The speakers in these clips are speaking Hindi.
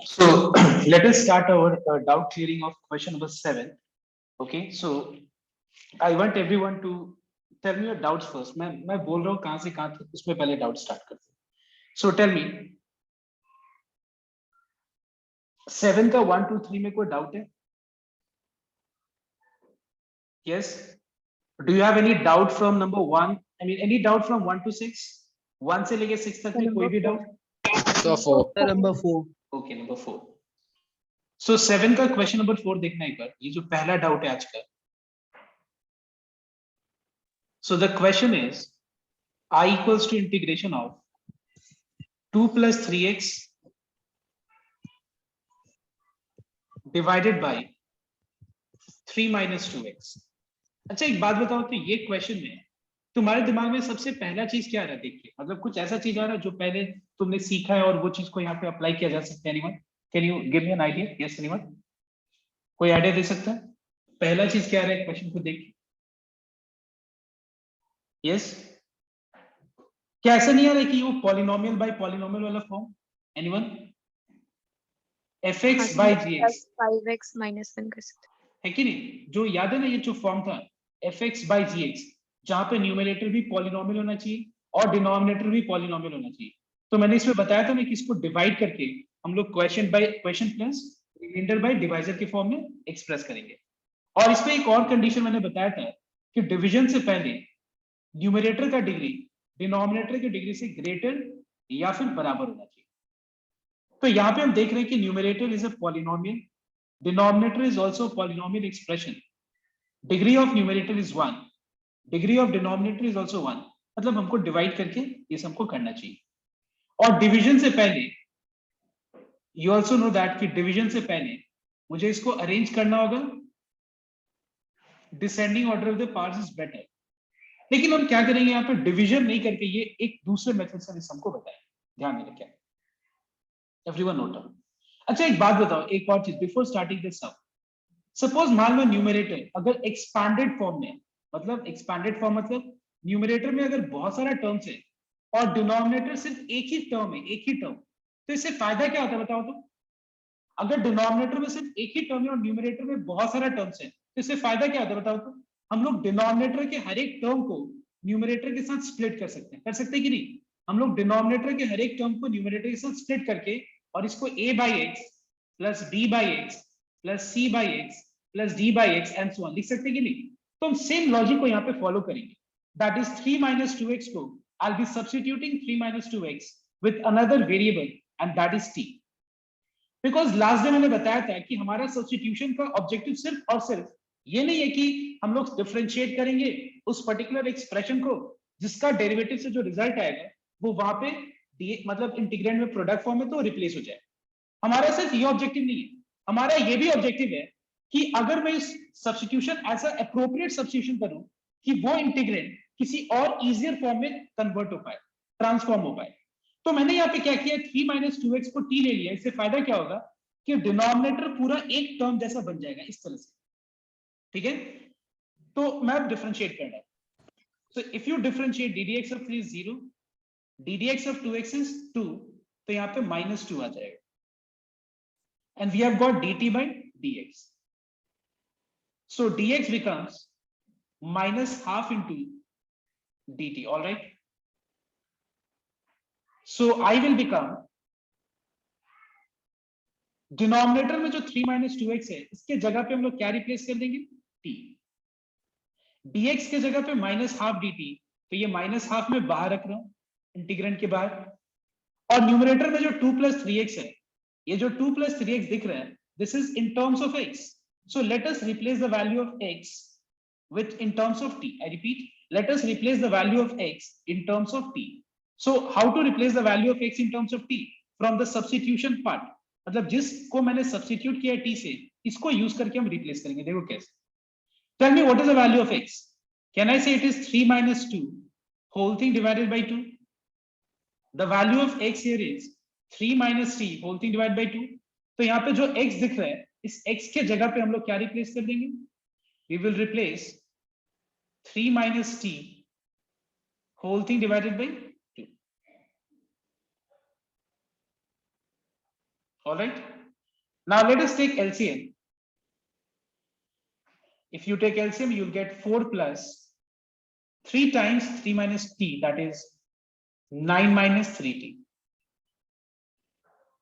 So let us start our doubt clearing of question number 7. Okay, so I want everyone to tell me your doubts first. मैं बोल रहा हूँ कहाँ से कहाँ तक उसमें पहले डाउट स्टार्ट करते हैं. So tell me 7 का 1 2 3 में कोई डाउट है? Yes. Do you have any doubt from number 1? I mean any doubt from 1 to 6? 1 से लेके 6 तक में कोई भी doubt? So 4. number 4. Okay, number 4. So 7 का क्वेश्चन नंबर 4 देखना एक बार. ये जो पहला डाउट है आज का. So the question is I equals to integration of 2 plus 3x divided by 3 minus 2x. अच्छा एक बात बताओ तो ये क्वेश्चन में तुम्हारे दिमाग में सबसे पहला चीज क्या आ रहा है? देखिए मतलब कुछ ऐसा चीज आ रहा है जो पहले तुमने सीखा है और वो चीज को यहाँ पे अप्लाई किया जा सकता है. Anyone can you give me an idea? Yes anyone कोई आइडिया दे सकता है? पहला चीज क्या आ रहा है क्वेश्चन को देख के? यस क्या ऐसा नहीं आ रहा है कि वो पॉलिनोमियल बाय पॉलिनोमियल वाला form? Anyone fx by gx 5x minus 1 कर सकते है कि नहीं? जो याद है ना ये जो फॉर्म था fx by gx जहां पे न्यूमरेटर भी पॉलिनोमियल होना चाहिए और डिनोमिनेटर भी पॉलिनोमियल होना चाहिए. तो मैंने इसमें बताया था ना कि इसको डिवाइड करके हम लोग question plus reminder by divisor के फॉर्म में एक्सप्रेस करेंगे. और इसमें एक और कंडीशन मैंने बताया था कि डिवीजन से पहले न्यूमरेटर का डिग्री डिनोमिनेटर की डिग्री से ग्रेटर या फिर बराबर होना चाहिए. तो यहाँ पे हम देख रहे हैं कि numerator is a polynomial, denominator is also polynomial expression, degree of numerator is 1, degree of denominator is also 1. मतलब हमको डिवाइड करके ये सबको करना चाहिए. और डिवीजन से पहले यू आल्सो नो दैट कि डिवीजन से पहले मुझे इसको अरेंज करना होगा descending order of the parts is better. लेकिन हम क्या करेंगे यहाँ पे डिवीजन नहीं करके ये एक दूसरे मेथड से हमको बताएं. ध्यान में रखें एवरीवन नोट डाउन. अच्छा एक बात बताओ एक और चीज before starting this sum. Suppose मान लो न्यूमरेटर अगर एक्सपैंडेड फॉर्म में मतलब एक्सपैंडेड फॉर्म मतलब न्यूमरेटर में अगर बहुत सारा टर्म्स है और डिनोमिनेटर सिर्फ एक ही टर्म है, एक ही टर्म, तो इससे फायदा क्या होता है बताओ तो? अगर डिनोमिनेटर में सिर्फ एक ही टर्म है और न्यूमरेटर में बहुत सारा टर्म्स है तो इससे फायदा क्या होता है बताओ तो? हम लोग डिनोमिनेटर के हर एक टर्म को न्यूमरेटर के साथ स्प्लिट कर सकते हैं कि नहीं? हम लोग डिनोमिनेटर के हर एक टर्म को न्यूमरेटर के साथ स्प्लिट करके और इसको a by x plus b by x plus c by x plus d by x and so on लिख सकते हैं कि नहीं? तो हम सेम लॉजिक को यहाँ पे फॉलो करेंगे. दैट इज 3 minus 2x को I'll be substituting 3 minus 2x with another variable and that is t. Because last day मैंने बताया था कि हमारा सब्स्टिट्यूशन का ऑब्जेक्टिव सिर्फ और सिर्फ ये नहीं है कि हम लोग डिफरेंशिएट करेंगे उस पर्टिकुलर एक्सप्रेशन को जिसका डेरिवेटिव से जो रिजल्ट आएगा वो वहां पे मतलब इंटीग्रेंड में प्रोडक्ट फॉर्म में तो रिप्लेस हो जाए. हमारा सिर्फ ये ऑब्जेक्टिव नहीं है, हमारा ये भी ऑब्जेक्टिव है कि अगर मैं इस सब्स्टिट्यूशन ऐसा एप्रोप्रिएट सब्स्टिट्यूशन करूं कि वो इंटीग्रेंड किसी और इजियर फॉर्म में कन्वर्ट हो पाए, ट्रांसफॉर्म हो पाए. तो मैंने यहाँ पे क्या किया 3 minus 2x को t ले लिया. इससे फायदा क्या होगा कि डिनोमिनेटर पूरा एक टर्म जैसा बन जाएगा इस तरह से. ठीक है तो मैं डिफरेंशिएट करना है. So if you differentiate ddx of 3 is 0, ddx of 2x is 2, तो यहाँ पे -2 आ जाएगा. And we have got dt by dx. So dx becomes minus half into dt. All right. So I will become denominator में जो 3 minus 2x है इसके जगह पे हम लोग क्या रिप्लेस कर देंगे? t. dx के जगह पे माइनस हाफ dt, तो ये माइनस हाफ में बाहर रख रहा हूं इंटीग्रेंड के बाहर. और न्यूमरेटर में जो 2 plus 3x है, ये जो 2 plus 3x दिख रहा है this is in terms of x. So let us replace the value of x with in terms of t. I repeat, let us replace the value of x in terms of t. So how to replace the value of x in terms of t? From the substitution part. मतलब जिसको मैंने सब्स्टिट्यूट किया t से इसको यूज करके हम रिप्लेस करेंगे. देखो कैसे. Tell me what is the value of x? Can I say it is 3 minus 2 whole thing divided by 2? The value of x here is 3 minus t whole thing divided by 2. तो यहाँ पे जो x दिख रहा है इस x के जगह पे हम लोग क्या रिप्लेस कर देंगे? We will replace 3 minus t whole thing divided by 2. All right. Now let us take LCM. If you take LCM, you'll get 4 plus 3 times 3 minus t, that is 9 minus 3t.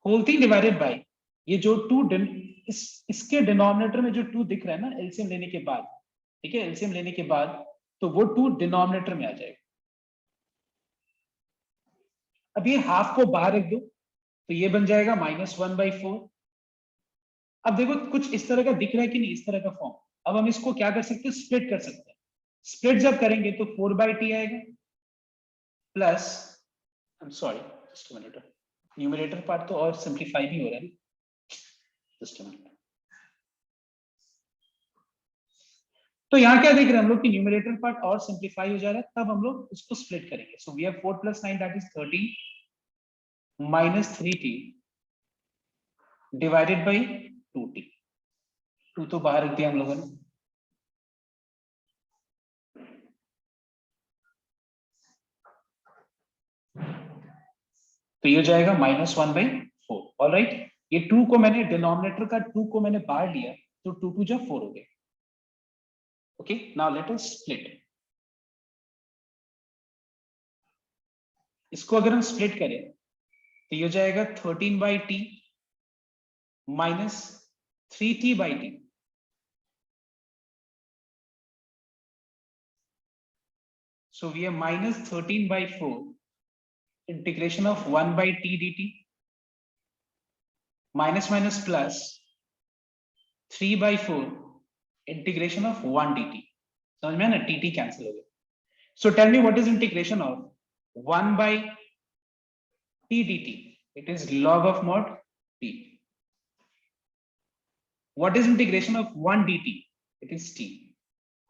Whole thing divided by ये जो 2 इसके डिनोमिनेटर में जो 2 दिख रहा है ना एलसीएम लेने के बाद, ठीक है, एलसीएम लेने के बाद तो वो 2 डिनोमिनेटर में आ जाएगा। अब ये हाफ को बाहर रख दो तो ये बन जाएगा -1/4। अब देखो कुछ इस तरह का दिख रहा है कि नहीं, इस तरह का फॉर्म। अब हम इसको क्या कर सकते हैं, स्प्लिट कर सकते हैं। स्प्लिट जब करेंगे तो 4/t आएगा plus, I am sorry just a minute, numerator part तो और सिंप्लीफाई भी हो रहा है, जस्ट अ मिनट। तो यहाँ क्या देख रहे हैं हम लोग कि न्यूमरेटर पार्ट और सिंप्लीफाई हो जा रहा है, तब हम लोग इसको स्प्लिट करेंगे। So we have 4 + 9 that is 13 minus 3t divided by 2t। 2 तो बाहर रख दिया हम लोगों ने। तो ये हो जाएगा -1/4। ऑलराइट, ये 2 को मैंने डिनोमिनेटर का 2 को मैंने बाहर लिया तो 2 2 जा 4 हो गया। Okay, now let us split. इसको अगर हम स्प्लिट करें तो ये हो जाएगा 13/t minus 3t/t। So we have -13/4 integration of 1/t dt minus minus plus 3/4 integration of 1 dt। समझ में ना, tt कैंसिल हो गया। So tell me what is integration of 1/t dt? It is log of mod t. What is integration of 1 dt? It is t।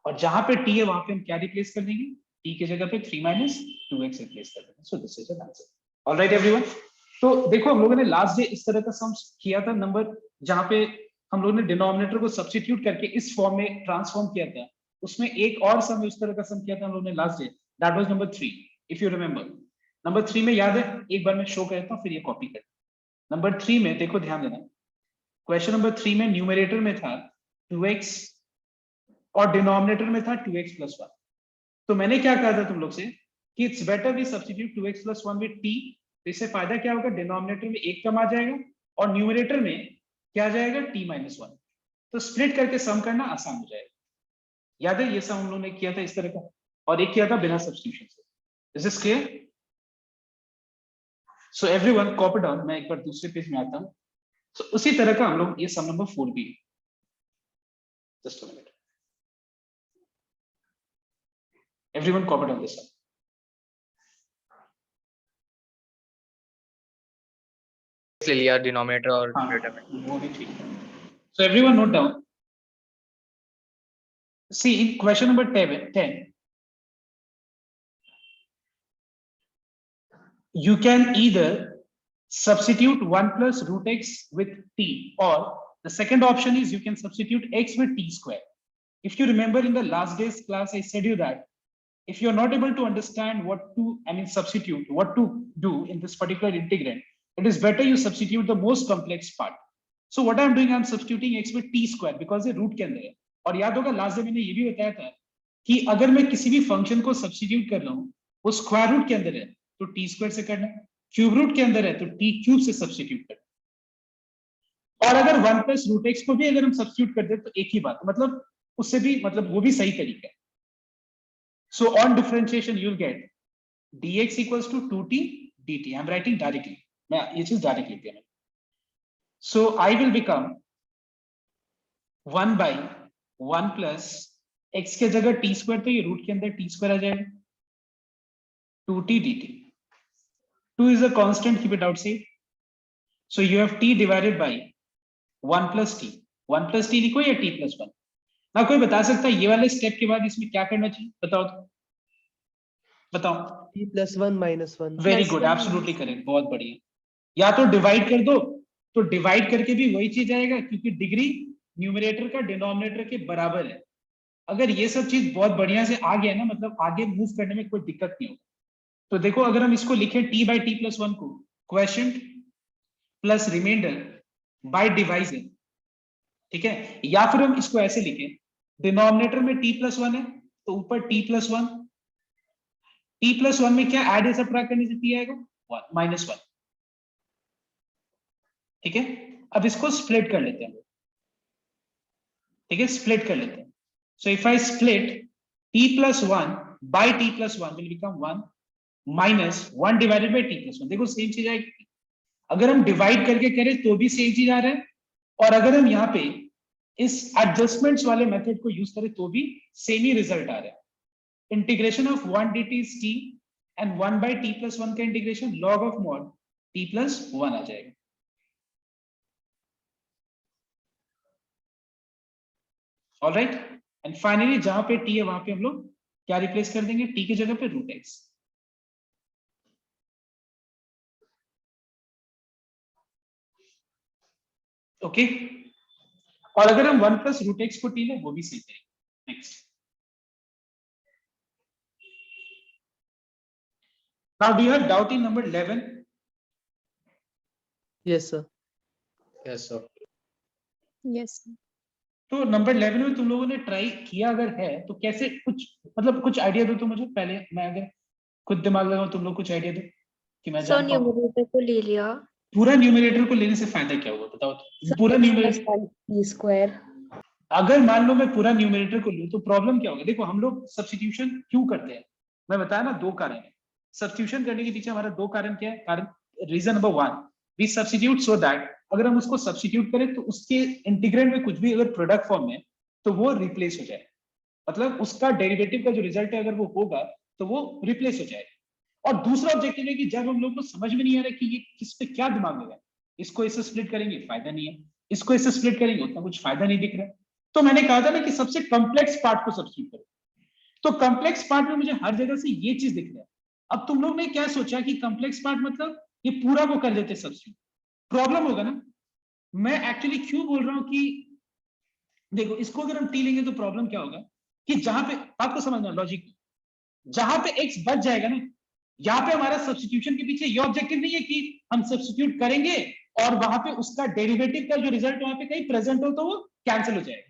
और जहां पे t है वहां पे हम क्या रिप्लेस कर देंगे, t की जगह पे 3 - 2x रिप्लेस कर देंगे। So this is an answer. Alright everyone, तो देखो हम लोगों ने लास्ट डे इस तरह का सम किया था नंबर, जहां पे हम लोगों ने डिनोमिनेटर को सब्स्टिट्यूट करके इस फॉर्म में ट्रांसफॉर्म किया था। उसमें एक और सम इस तरह का सम किया था हम लोगों ने last day, that was number 3 if you remember. Number 3 में याद है, एक बार मैं शो करता हूं फिर ये कॉपी कर। नंबर 3 में देखो ध्यान देना, क्वेश्चन नंबर 3 में न्यूमरेटर में था 2x और डिनोमिनेटर में था 2x + 1। तो मैंने क्या कहा था तुम लोग से कि it's better we substitute 2x + 1 with t। तो इससे फायदा क्या होगा, डिनोमिनेटर में 1 कम आ जाएगा और न्यूमरेटर में क्या आ जाएगा, t - 1। तो स्प्लिट करके सम करना आसान हो जाएगा। याद है ये सम हम लोगों ने किया था इस तरह का, और एक किया था बिना सब्स्टिट्यूशन से। This is clear? So everyone copy down. मैं एक बार दूसरे पेज में आता हूं। तो उसी तरह का हम लोग ये सम नंबर 4 भी, just a minute, everyone copy down this one. ले लिया डिनोमिनेटर और न्यूमरेटर में। वो भी ठीक है। So everyone note down. See in question number 10, you can either substitute 1 plus root x with t, or the second option is you can substitute x with t square. If you remember in the last day's class, I said you that if you're not able to understand what to, substitute, what to do in this particular integrand, it is better you substitute the most complex part. So what I'm doing, I'm substituting x with t square because ये root के अंदर है। और याद होगा लास्ट डे मैंने ये भी बताया था कि अगर मैं किसी भी फंक्शन को सब्स्टिट्यूट कर रहा हूँ, वो स्क्वायर रूट के अंदर है तो टी स्क्वायर से करना, क्यूब रूट के अंदर है तो टी क्यूब से सब्स्टिट्यूट करना। और अगर 1 प्लस रूट एक्स को भी अगर हम सब्स्टिट्यूट कर दे तो एक ही बात, मतलब उससे भी, मतलब वो भी सही तरीका है। So on differentiation you'll get dx equals to 2t dt. I'm writing directly. मैं ये चीज डायरेक्ट लिख दिया। So I will become 1/1 plus x के जगह t स्क्वायर, तो ये रूट के अंदर t स्क्वायर आ जाएगा, 2t dt. 2 is a constant, keep it outside. So you have t divided by 1 plus t. 1 plus t लिखो या t plus 1? ना कोई बता सकता है ये वाले स्टेप के बाद इसमें क्या करना चाहिए, बताओ तो, बताओ। t + 1 - 1। Very good, absolutely correct, बहुत बढ़िया। या तो डिवाइड कर दो, तो डिवाइड करके भी वही चीज आएगा क्योंकि डिग्री न्यूमरेटर का डिनोमिनेटर के बराबर है। अगर ये सब चीज बहुत बढ़िया से आ गया ना, मतलब आगे मूव करने में कोई दिक्कत नहीं होगा। तो देखो अगर हम इसको लिखें t/t + 1 को question plus reminder, by dividing, ठीक है, या फिर हम इसको ऐसे लिखे, डिनोमिनेटर में t+1 है तो ऊपर t+1, t+1 में क्या ऐड या सबट्रैक्ट करने से t आएगा -1, ठीक है। अब इसको स्प्लिट कर लेते हैं, ठीक है, स्प्लिट कर लेते हैं। So if I split t+1 by t+1 will become 1 -1 divided by t+1, देखो सेम चीज आएगी। अगर हम डिवाइड करके करें तो भी सेम चीज आ रहा है, और अगर हम यहाँ पे इस एडजस्टमेंट्स वाले मेथड को यूज करें तो भी सेम ही रिजल्ट आ रहा है। Integration of 1 dt is t and 1 by t+1 का integration log of mod t+1 आ जाएगा। ऑलराइट, एंड फाइनली जहां पे t है वहां पे हम लोग क्या रिप्लेस कर देंगे, t की जगह पे √x। ओके, और अगर हम 1 + √x को t ले वो भी सही करेंगे। Next, now do you have doubt in number 11? Yes, sir. Yes, sir. Yes. तो नंबर 11 में तुम लोगों ने ट्राई किया अगर है तो कैसे, कुछ मतलब कुछ आइडिया दो तो मुझे, पहले मैं अगर खुद दिमाग लगाऊं, तुम लोग कुछ आइडिया दो कि मैं सो जान पाऊं। न्यूमरेटर को ले लिया। पूरा न्यूमरेटर को लेने से फायदा क्या हुआ बताओ तो? पूरा न्यूमरेटर, स्क्वायर। अगर मान लो मैं पूरा न्यूमरेटर को लूं तो प्रॉब्लम क्या होगा? देखो हम लोग सब्स्टिट्यूशन क्यों करते हैं, मैं बताया ना, दो कारण है सब्स्टिट्यूशन करने के पीछे। हमारा दो कारण क्या है? कारण reason number 1, we substitute so that अगर हम उसको सब्स्टिट्यूट करें तो उसके इंटीग्रेंड में कुछ भी अगर प्रोडक्ट फॉर्म में तो वो रिप्लेस हो जाए, मतलब उसका डेरिवेटिव का जो रिजल्ट है अगर वो होगा तो वो रिप्लेस हो जाएगा। और दूसरा ऑब्जेक्टिव है कि जब हम लोग को समझ में नहीं आ रहा कि ये किस पे क्या दिमाग लगा है, इसको इससे स्प्लिट करेंगे फायदा नहीं है, इसको इससे स्प्लिट करेंगे उतना कुछ फायदा नहीं दिख रहा है, तो मैंने कहा था ना कि सबसे कॉम्प्लेक्स पार्ट को सब्स्टिट्यूट करो। तो कॉम्प्लेक्स पार्ट में मुझे हर जगह से ये चीज दिख रहा है। अब तुम लोग ने क्या सोचा कि कॉम्प्लेक्स पार्ट मतलब ये पूरा को कर देते सब्स्टिट्यूट, प्रॉब्लम होगा ना। मैं एक्चुअली क्यों बोल रहा हूं कि देखो इसको अगर हम टी लेंगे तो प्रॉब्लम क्या होगा कि जहां पे आपको समझना लॉजिक, जहां पे एक्स बच जाएगा ना, यहाँ पे हमारा सब्स्टिट्यूशन के पीछे ये ऑब्जेक्टिव नहीं है कि हम सब्स्टिट्यूट करेंगे और वहां पे उसका डेरिवेटिव का जो रिजल्ट वहां पे कहीं प्रेजेंट हो तो वो कैंसिल हो जाएगा।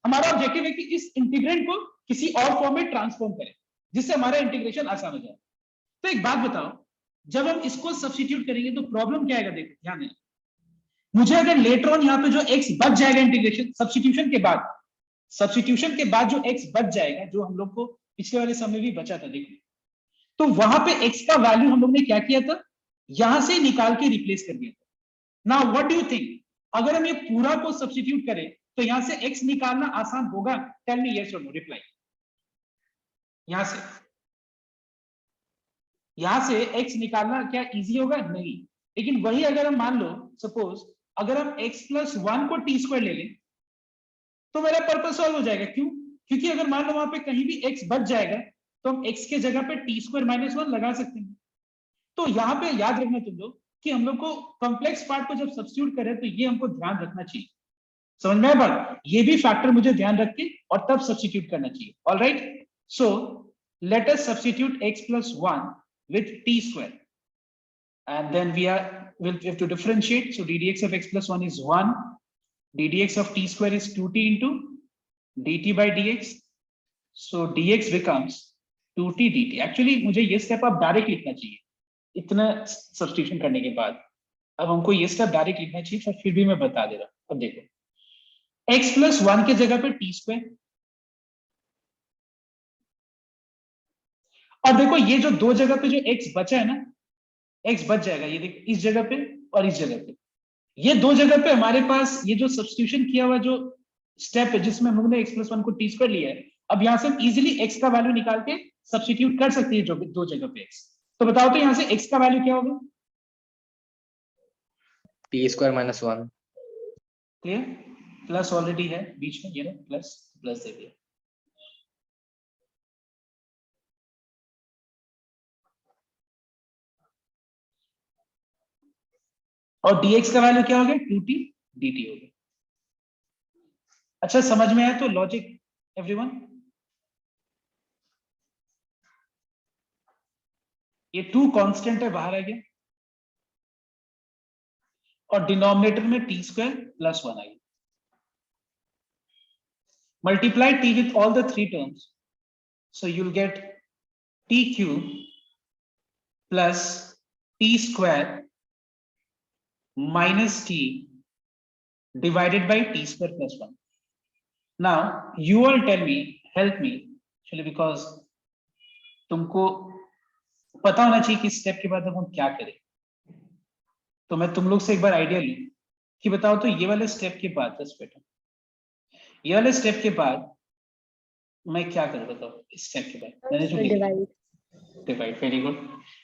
हमारा ऑब्जेक्टिव है कि इस इंटीग्रेंट को किसी और फॉर्म में ट्रांसफॉर्म करें जिससे हमारा इंटीग्रेशन आसान हो जाए। तो एक बात बताओ, जब हम इसको सब्स्टिट्यूट करेंगे तो प्रॉब्लम क्या आएगा? देखो ध्यान देना, मुझे अगर लेटर ऑन यहाँ पे जो एक्स बच जाएगा इंटीग्रेशन सब्स्टिट्यूशन के बाद जो एक्स बच जाएगा, जो हम लोग को पिछले वाले समय भी बचा था, देखो तो वहां पे x का वैल्यू हम लोग ने क्या किया था, यहां से निकाल के रिप्लेस कर दिया था। Now what do you think, अगर हम ये पूरा को सब्स्टिट्यूट करें तो यहां से x निकालना आसान होगा? टेल मी यस और नो, रिप्लाई। यहां से x निकालना क्या इजी होगा? नहीं। लेकिन वही अगर हम मान लो सपोज अगर हम x+1 को t² ले लें तो मेरा पर्पस सॉल्व हो जाएगा। क्यों? क्योंकि अगर मान लो वहां पे कहीं भी x बच जाएगा तो हम x के जगह पे t² - 1 लगा सकते हैं। तो यहाँ पे याद रखना तुम लोग कि हम लोग को कॉम्प्लेक्स पार्ट को जब सब्स्टिट्यूट करें तो ये हमको ध्यान रखना चाहिए। समझ में आया बात? ये भी फैक्टर मुझे ध्यान रख के और तब सब्स्टिट्यूट करना चाहिए। Alright, so let us substitute x+1 with t², and then we'll have to differentiate. So ddx of x+1 is 1, ddx of t² is 2t into dt by dx. So dx becomes 2t dt. Actually मुझे ये स्टेप आप डायरेक्ट लिखना चाहिए इतना सब्स्टिट्यूशन करने के बाद। अब हमको ये स्टेप डायरेक्ट लिखना चाहिए, पर फिर भी मैं बता दे रहा हूं। अब देखो x+1 के जगह पे t², और देखो ये जो दो जगह पे जो x बचा है ना, x बच जाएगा, ये देखो इस जगह पे और इस जगह पे, ये दो जगह पे हमारे पास ये जो सब्स्टिट्यूशन किया हुआ जो स्टेप है जिसमें हम लोग ने x+1 को t² लिया है, अब यहां से हम इजीली x का वैल्यू निकाल के सब्स्टिट्यूट कर सकते हैं जो दो जगह पे x। तो बताओ तो यहां से x का वैल्यू क्या होगा? t² - 1। क्लियर? प्लस ऑलरेडी है बीच में, ये ना प्लस प्लस दे दिया। और dx का वैल्यू क्या हो गया? 2t dt हो गया। अच्छा समझ में आया तो लॉजिक एवरीवन? ये 2 कांस्टेंट है, बाहर आ गया। और डिनोमिनेटर में टी स्क्वायर प्लस 1 आएगा। Multiply T with all the three terms, so you will get T cube plus T square minus T divided by t square plus 1. Now you all tell me, help me actually, because तुमको पता होना चाहिए कि स्टेप के बाद अब हम क्या करें। तो मैं तुम लोग से एक बार आइडिया लूं कि बताओ तो ये वाले स्टेप के बाद, जस्ट बेटा ये वाले स्टेप के बाद मैं क्या करूं, बताओ इस स्टेप के बाद मैंने जो divide, very good,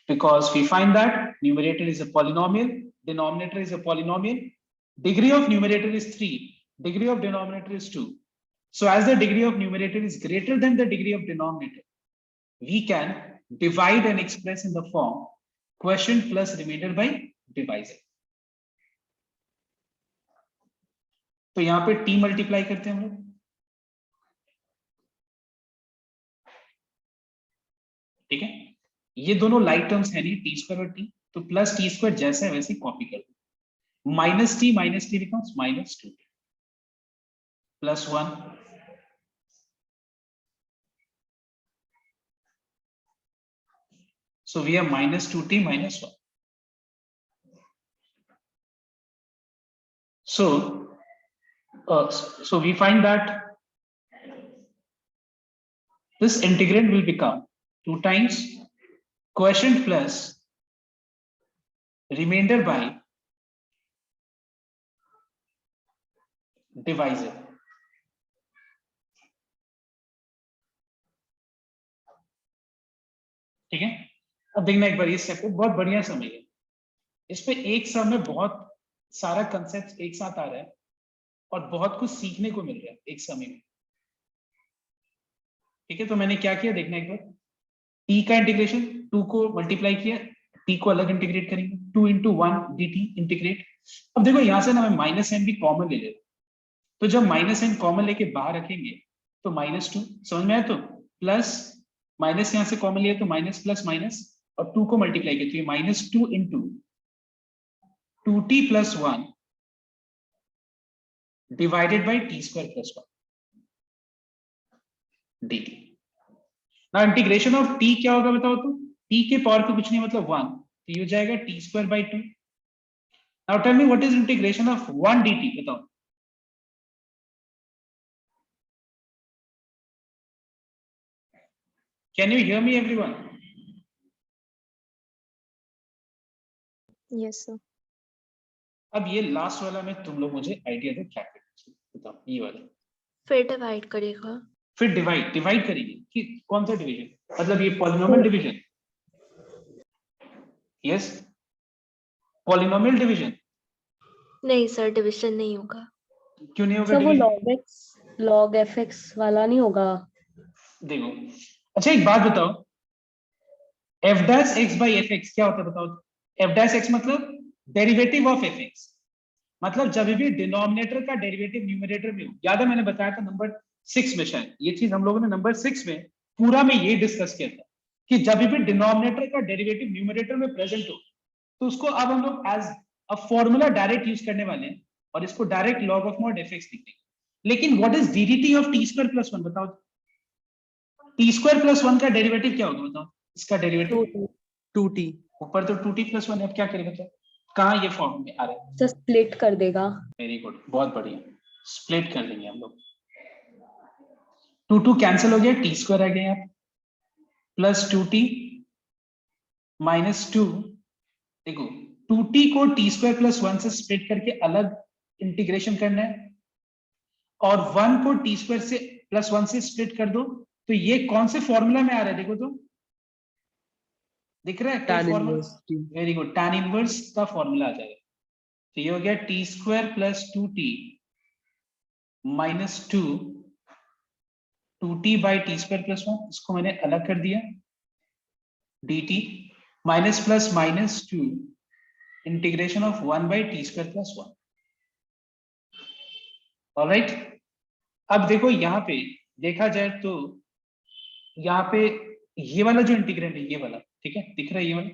because we find that numerator is a polynomial, denominator is a polynomial, degree of numerator is 3, degree of denominator is 2. So as the degree of numerator is greater than the degree of denominator, we can divide and express in the form quotient plus remainder by divisor. तो यहां पे t मल्टीप्लाई करते हैं हम लोग, ठीक है। ये दोनों लाइक टर्म्स है नहीं, टी स्क्वायर और टी, तो प्लस टी स्क्वायर जैसा है वैसे कॉपी कर दो। Minus T becomes minus 2 plus 1 so we have minus 2t minus 1. So we find that this integrand will become 2 times quotient plus remainder by divisor. ठीक है, अब देखना एक बार ये स्टेप को बहुत बढ़िया समझिए। इस पे एक सम में बहुत सारा कंसेप्ट एक साथ आ रहा है और बहुत कुछ सीखने को मिल रहा है एक समय में, ठीक है। तो मैंने क्या किया देखना एक बार, t का इंटीग्रेशन 2 को मल्टीप्लाई किया, t को अलग इंटीग्रेट करेंगे, 2 into 1 dt इंटीग्रेट। अब देखो यहां से ना मैं माइनस n भी कॉमन ले लेता, तो जब माइनस n कॉमन लेके बाहर रखेंगे तो माइनस 2, समझ में आया, तो प्लस माइनस यहां से कॉमन लिया तो माइनस प्लस माइनस और 2 को मल्टीप्लाई किया तो ये minus 2 into 2t plus 1 divided by t square plus 1 dt. Now integration of t क्या होगा बताओ तो, t के पावर पे कुछ नहीं मतलब 1, तो ये हो जाएगा t square by 2. Now tell me what is integration of 1 dt, बताओ। Can you hear me everyone? Yes, sir. अब ये लास्ट वाला में तुम लोग मुझे आइडिया दो क्या करें, बताओ ये वाला। फिर डिवाइड करेगा। फिर डिवाइड करेंगे कि कौन सा डिवीजन, मतलब ये polynomial division, yes polynomial division. नहीं सर, डिविजन नहीं होगा। क्यों नहीं होगा सर वो डिवीजन? log fx वाला नहीं होगा। देखो अच्छा एक बात बताओ, f dash x by fx क्या होता है बताओ। f dash x मतलब डेरिवेटिव ऑफ fx, मतलब जब भी डिनोमिनेटर का डेरिवेटिव न्यूमरेटर में हो। याद है मैंने बताया था नंबर 6 में, शायद ये चीज हम लोगों ने नंबर 6 में पूरा में ये डिस्कस किया था कि जब भी डिनोमिनेटर का डेरिवेटिव न्यूमरेटर में प्रेजेंट हो तो उसको अब हम लोग as a formula direct use करने वाले हैं और इसको direct log of mod fx लिख देंगे। लेकिन what is ddT of t square plus 1 बताओ। t स्क्वायर प्लस 1 का डेरिवेटिव क्या होगा बताओ, इसका डेरिवेटिव 2t ऊपर तो 2t प्लस 1 है, अब क्या करें बताओ, कहां ये फॉर्म में आ रहा है। तो स्प्लिट कर देगा। वेरी गुड, बहुत बढ़िया, स्प्लिट कर देंगे हम लोग। 2 2 कैंसिल हो गया, टी स्क्वायर आ गया यहाँ प्लस 2t माइनस 2। देखो 2t को t स्क्वायर प्लस 1 से स्प्लिट करके अलग इंटीग्रेशन करना है और 1 को t स्क्वायर से प्लस 1 से स्प्लिट कर दो, तो ये कौन से फॉर्मूला में आ रहा है देखो तो, दिख रहा है tan formula? inverse t। Very good, tan inverse का फॉर्मूला आ जाएगा। तो ये हो गया t square plus 2t minus 2t by T square plus 1, इसको मैंने अलग कर दिया, dt minus plus minus 2 integration of 1 by T square plus 1। Alright, अब देखो यहाँ पे देखा जाए तो यहाँ पे ये वाला जो इंटीग्रेंड है ये वाला, ठीक है दिख रहा है ये वाला,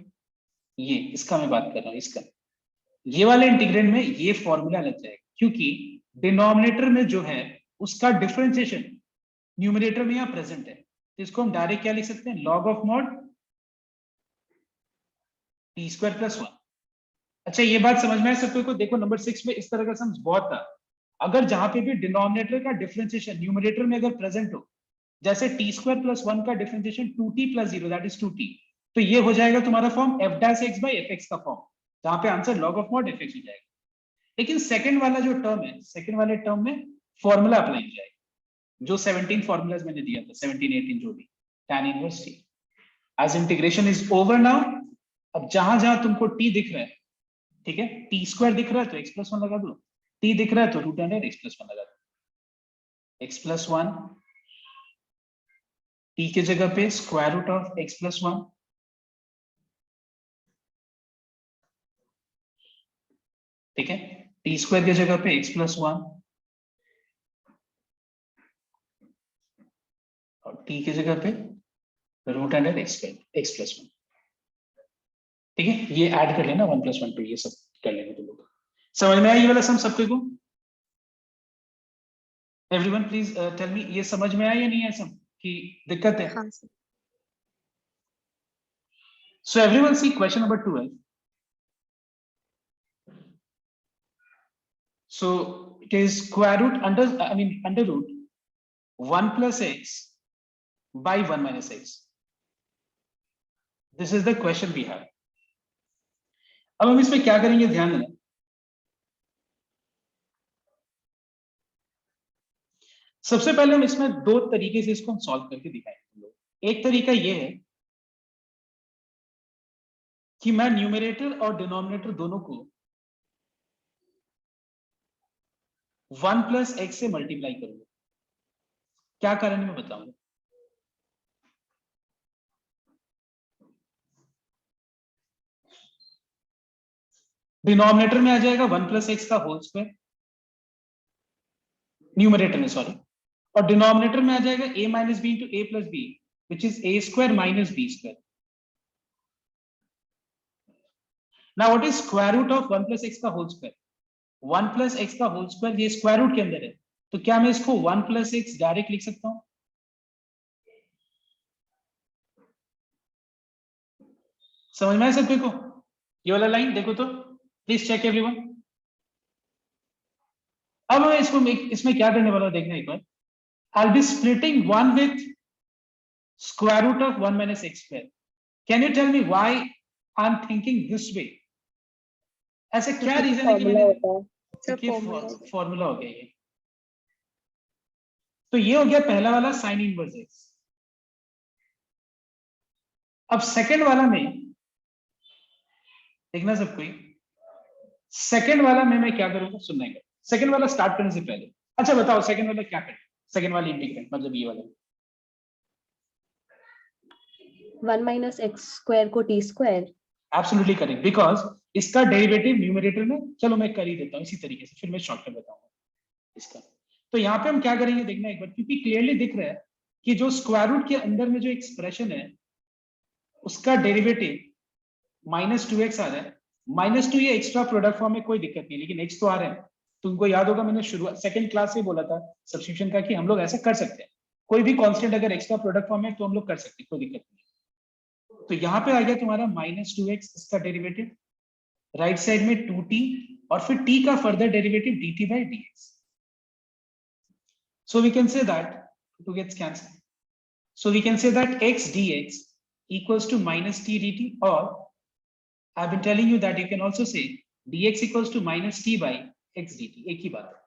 ये इसका मैं बात कर रहा हूँ, इसका ये वाले इंटीग्रेंड में ये फॉर्मूला लग जाएगा, क्योंकि डिनोमिनेटर में जो है उसका डिफरेंशिएशन न्यूमरेटर में यहाँ प्रेजेंट है, तो इसको हम डायरेक्ट क्या लिख सकते हैं, log of mod T square plus 1। अच्छा ये बात समझ में है सबको को? देखो नंबर 6 में इस तरह का सम बहुत था, अगर जहां पे भी डिनोमिनेटर का डिफरेंशिएशन न्यूमरेटर में अगर प्रेजेंट हो, जैसे टी स्क्वायर प्लस 1 का differentiation 2t plus 0 that is 2t, तो ये हो जाएगा तुम्हारा form f dash x by fx का फॉर्म, जहां पे answer log of mod fx हो जाएगा। लेकिन सेकंड वाला जो टर्म है, सेकंड वाले टर्म में फॉर्मूला अप्लाई हो जाएगा, जो 17 फॉर्मूलाज मैंने दिया था, 17 18 जो भी, tan inverse t। As integration is over now, अब जहां जहां तुमको t दिख रहा है, ठीक है, टी स्क्वायर दिख रहा है तो x प्लस 1 लगा दो, t दिख रहा है तो रूट अंडर x प्लस 1 लगा दो, x प्लस 1 t के जगह पे square root of x plus 1, ठीक है, टी स्क्वायर की जगह पे x प्लस 1 और t की जगह पे रूट अंडर x प्लस 1, ठीक है, ये ऐड कर लेना 1 प्लस 1 2, ये सब कर लेंगे तुम लोग। समझ में आया ये वाला सम सबके को? एवरीवन प्लीज टेल मी, ये समझ में आया या नहीं है सम की दिक्कत है? हाँ sir. So everyone see question number 12। So it is square root under root 1 plus x by 1 minus x. This is the question we have. अब हम इसमें क्या करेंगे, ध्यान देना। सबसे पहले हम इसमें दो तरीके से इसको हम सॉल्व करके दिखाएंगे। एक तरीका ये है कि मैं न्यूमरेटर और डिनोमिनेटर दोनों को 1 प्लस एक्स से मल्टीप्लाई करूंगा। क्या कारण मैं बताऊंगा। डिनोमिनेटर में आ जाएगा 1 प्लस एक्स का होल स्क्वायर, न्यूमरेटर में सॉरी, और डिनोमिनेटर में आ जाएगा a minus b into a plus b which is a square minus b square. Now what is square root of 1 plus x का होल स्क्वायर? 1 प्लस एक्स का होल स्क्वायर ये स्क्वायर रूट के अंदर है, तो क्या मैं इसको 1 प्लस एक्स डायरेक्ट लिख सकता हूं? समझ में आया सबको को? ये वाला लाइन देखो तो प्लीज चेक एवरीवन। अब मैं इसको इसमें क्या करने वाला देखना एक बार। I'll be splitting 1 with square root of 1 minus x square. Can you tell me why I'm thinking this way? ऐसे क्या रीजन है कि मैंने फॉर्मूला हो गया ये। तो ये हो गया पहला वाला साइन इनवर्स एक्स। अब सेकंड वाला में देखना सबको, सेकंड वाला में मैं क्या करूंगा सुनने का। सेकंड वाला स्टार्ट करने से पहले अच्छा बताओ सेकंड वाला क्या करें? सेकंड वाली इंटीग्रेंट मतलब ये वाला 1 माइनस एक्स स्क्वायर को T square. Absolutely correct, because इसका डेरिवेटिव न्यूमरेटर में, चलो मैं कर ही देता हूँ इसी तरीके से, फिर मैं शॉर्टकट बताऊंगा इसका। तो यहाँ पे हम क्या करेंगे देखना एक बार, क्योंकि क्लियरली दिख रहा है कि जो स्क्वायर रूट के अंदर में जो एक्सप्रेशन है उसका डेरिवेटिव -2x आ रहा है। -2 ये एक्स्ट्रा प्रोडक्ट फॉर्म में कोई दिक्कत नहीं, लेकिन x तो आ रहा है। तुमको याद होगा मैंने शुरुआत सेकंड क्लास से बोला था सब्स्टिट्यूशन का कि हम लोग ऐसा कर सकते हैं, कोई भी कांस्टेंट अगर एक्स्ट्रा प्रोडक्ट फॉर्म में तो हम लोग कर सकते हैं, कोई दिक्कत नहीं। तो यहाँ पे आ गया तुम्हारा -2x इसका डेरिवेटिव, राइट साइड में 2t और फिर t का further derivative dt by dx। So we can say that 2 gets cancelled. So we can say that x dx equals to -t dt, or I've been telling you that you can also say dx equals to -t by x dt, एक ही बात है।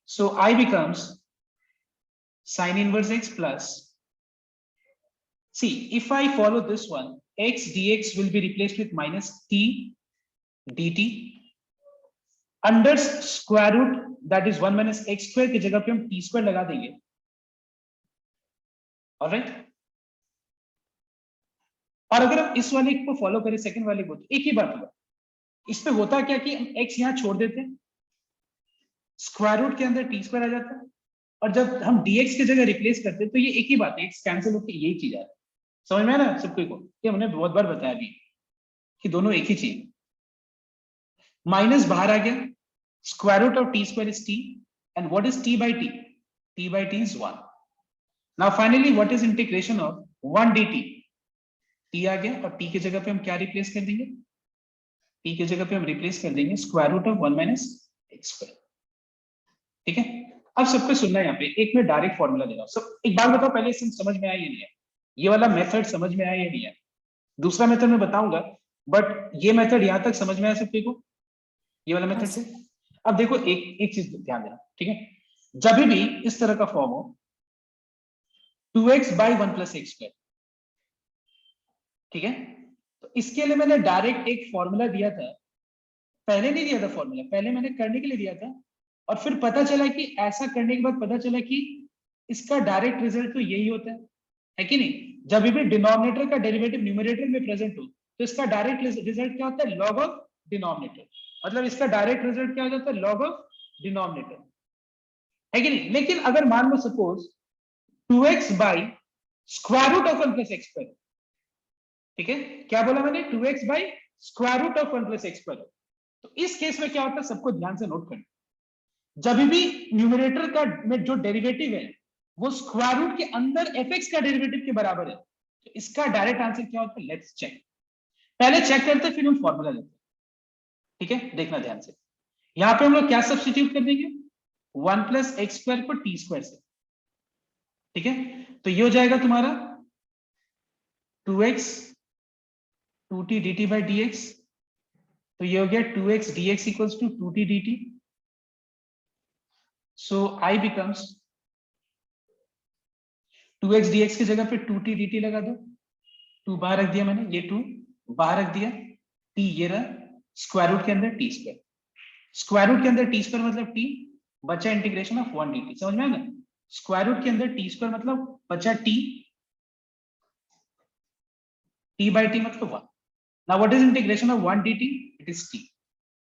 So I becomes sin inverse x plus, see if I follow this one, x dx will be replaced with -t dt under square root that is 1 minus x square की जगह पे हम t square लगा देंगे। ऑलराइट, और अगर हम इस वाले को फॉलो करें सेकंड वाले को, तो एक ही बात होगा। इस पे होता क्या कि हम x यहां छोड़ देते हैं, स्क्वायर रूट के अंदर t स्क्वायर आ जाता है, और जब हम dx की जगह रिप्लेस करते हैं तो ये एक ही बात है, x कैंसिल होकर यही चीज आ रहा है। समझ में आया ना सबको को? ये हमने बहुत बार बताया भी कि दोनों एक ही चीज। माइनस बाहर आ गया, square root of t square is t, and what is t by t? T by t is 1. Now finally what is integration of 1 dt? T आ गया और टी की जगह पे हम क्या रिप्लेस कर देंगे? टी की जगह पे हम रिप्लेस कर देंगे square root of 1 minus x square. ठीक है, अब सबको सुनना है यहाँ पे, एक मैं डायरेक्ट फॉर्मूला दे रहा हूँ. सब एक बात बताओ पहले, समझ में आया या नहीं है? ये वाला मेथड समझ में आया या नहीं है? दूसरा मेथड मैं बताऊंगा, बट ये मेथड यहां तक समझ में आया सबको को, ये वाला मेथड से? अब देखो एक एक चीज ध्यान देना, ठीक है? जब भी इस तरह का फॉर्म हो 2x by 1 plus x square, ठीक है, तो इसके लिए मैंने डायरेक्ट एक फॉर्मूला दिया था. पहले नहीं दिया था फॉर्मूला, पहले मैंने करने के लिए दिया था, और फिर पता चला कि ऐसा करने के बाद पता चला कि इसका डायरेक्ट रिजल्ट तो यही होता है कि नहीं? जब भी डिनोमिनेटर का डेरिवेटिव न्यूमरेटर में प्रेजेंट हो तो इसका डायरेक्ट रिजल्ट क्या होता है? Log of denominator. मतलब इसका डायरेक्ट रिजल्ट क्या हो जाता है? लॉग ऑफ डिनोमिनेटर, है कि नहीं? लेकिन अगर मान लो suppose 2x by square root of 1 plus x square, ठीक है, क्या बोला मैंने? 2x by square root of 1 plus x square. तो इस केस में क्या होता है, सबको ध्यान से नोट करना. जब भी न्यूमरेटर का में जो डेरिवेटिव है वो स्क्वायर रूट के अंदर fx का डेरिवेटिव के बराबर है, तो इसका डायरेक्ट आंसर क्या होता है? Let's check. पहले चेक करते फिर हम फॉर्मूला देते. ठीक है, देखना ध्यान से. यहां पे हम लोग क्या सब्स्टिट्यूट कर देंगे? 1 प्लस एक्स स्क्वायर को टी स्क्वायर से. ठीक है, तो ये हो जाएगा तुम्हारा 2x 2t dt by dx. तो ये हो गया 2x dx equals to 2t dt. So I becomes 2x dx की जगह पे 2t dt लगा दो. 2 बाहर रख दिया मैंने, ये 2 बाहर रख दिया, t ये रहा, स्क्वायर रूट के अंदर टी स्क्वायर. स्क्वायर रूट के अंदर टी स्क्वायर मतलब t, बचा इंटीग्रेशन ऑफ 1 dt. समझ में आया ना? स्क्वायर रूट के अंदर टी स्क्वायर मतलब बचा t, t बाई टी मतलब 1. Now what is integration of 1 dt? It is t.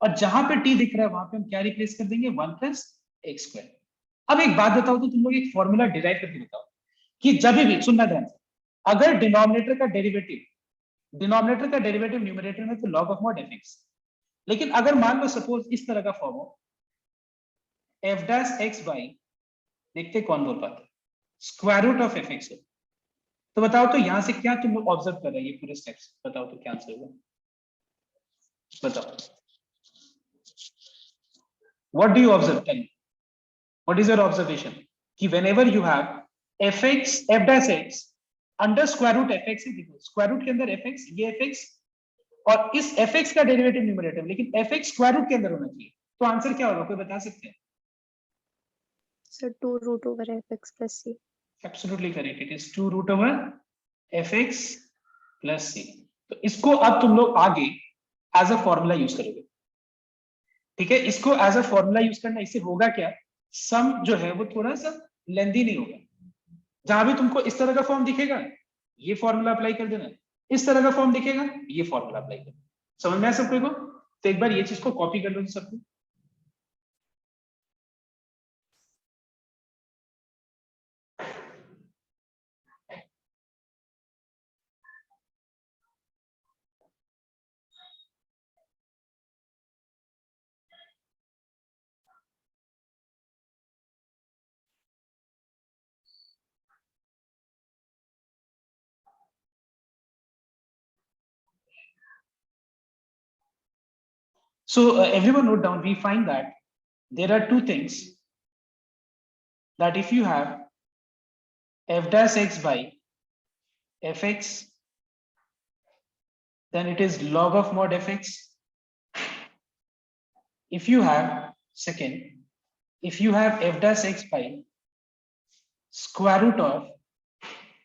और जहां पे t दिख रहा है वहां पे हम क्या रिप्लेस कर देंगे? 1 प्लस एक्स स्क्वायर. अब एक बात बताओ तो तुम लोग एक फॉर्मूला डिराइव करके बताओ कि जब भी, सुनना ध्यान से, अगर डिनोमिनेटर का डेरिवेटिव न्यूमरेटर में तो लॉग ऑफ मॉड fx, लेकिन अगर मान लो सपोज इस तरह का फॉर्म हो f डैश x बाई, देखते कौन बोल पाता, स्क्वायर रूट ऑफ fx है, तो बताओ तो यहां से क्या तुम लोग ऑब्जर्व कर रहे हैं? ये पूरे स्टेप्स बताओ तो क्या आंसर होगा? बताओ, what do you observe? Tell me, what is your observation? कि whenever you have fx f dash x under square root fx है, देखो स्क्वायर रूट के अंदर fx, ये fx, और इस fx का डेरिवेटिव न्यूमरेटर, लेकिन fx स्क्वायर रूट के अंदर होना चाहिए, तो आंसर क्या होगा? कोई बता सकते हैं? Sir 2 root over fx plus c. Absolutely correct, it is 2 root over fx plus c. तो इसको अब तुम लोग आगे एज अ फॉर्मूला यूज करोगे. ठीक है, इसको एज अ फॉर्मूला यूज करना, इससे होगा क्या? सम जो है वो थोड़ा सा लेंदी नहीं होगा. जहां भी तुमको इस तरह का फॉर्म दिखेगा ये फॉर्मूला अप्लाई कर देना, इस तरह का फॉर्म दिखेगा ये फॉर्मूला अप्लाई कर देना. समझ में आया सबको को? तो एक बार ये चीज को कॉपी कर लो सबको. So everyone note down, we find that there are two things, that if you have f dash x by fx, then it is log of mod fx. If you have, second, if you have f dash x by square root of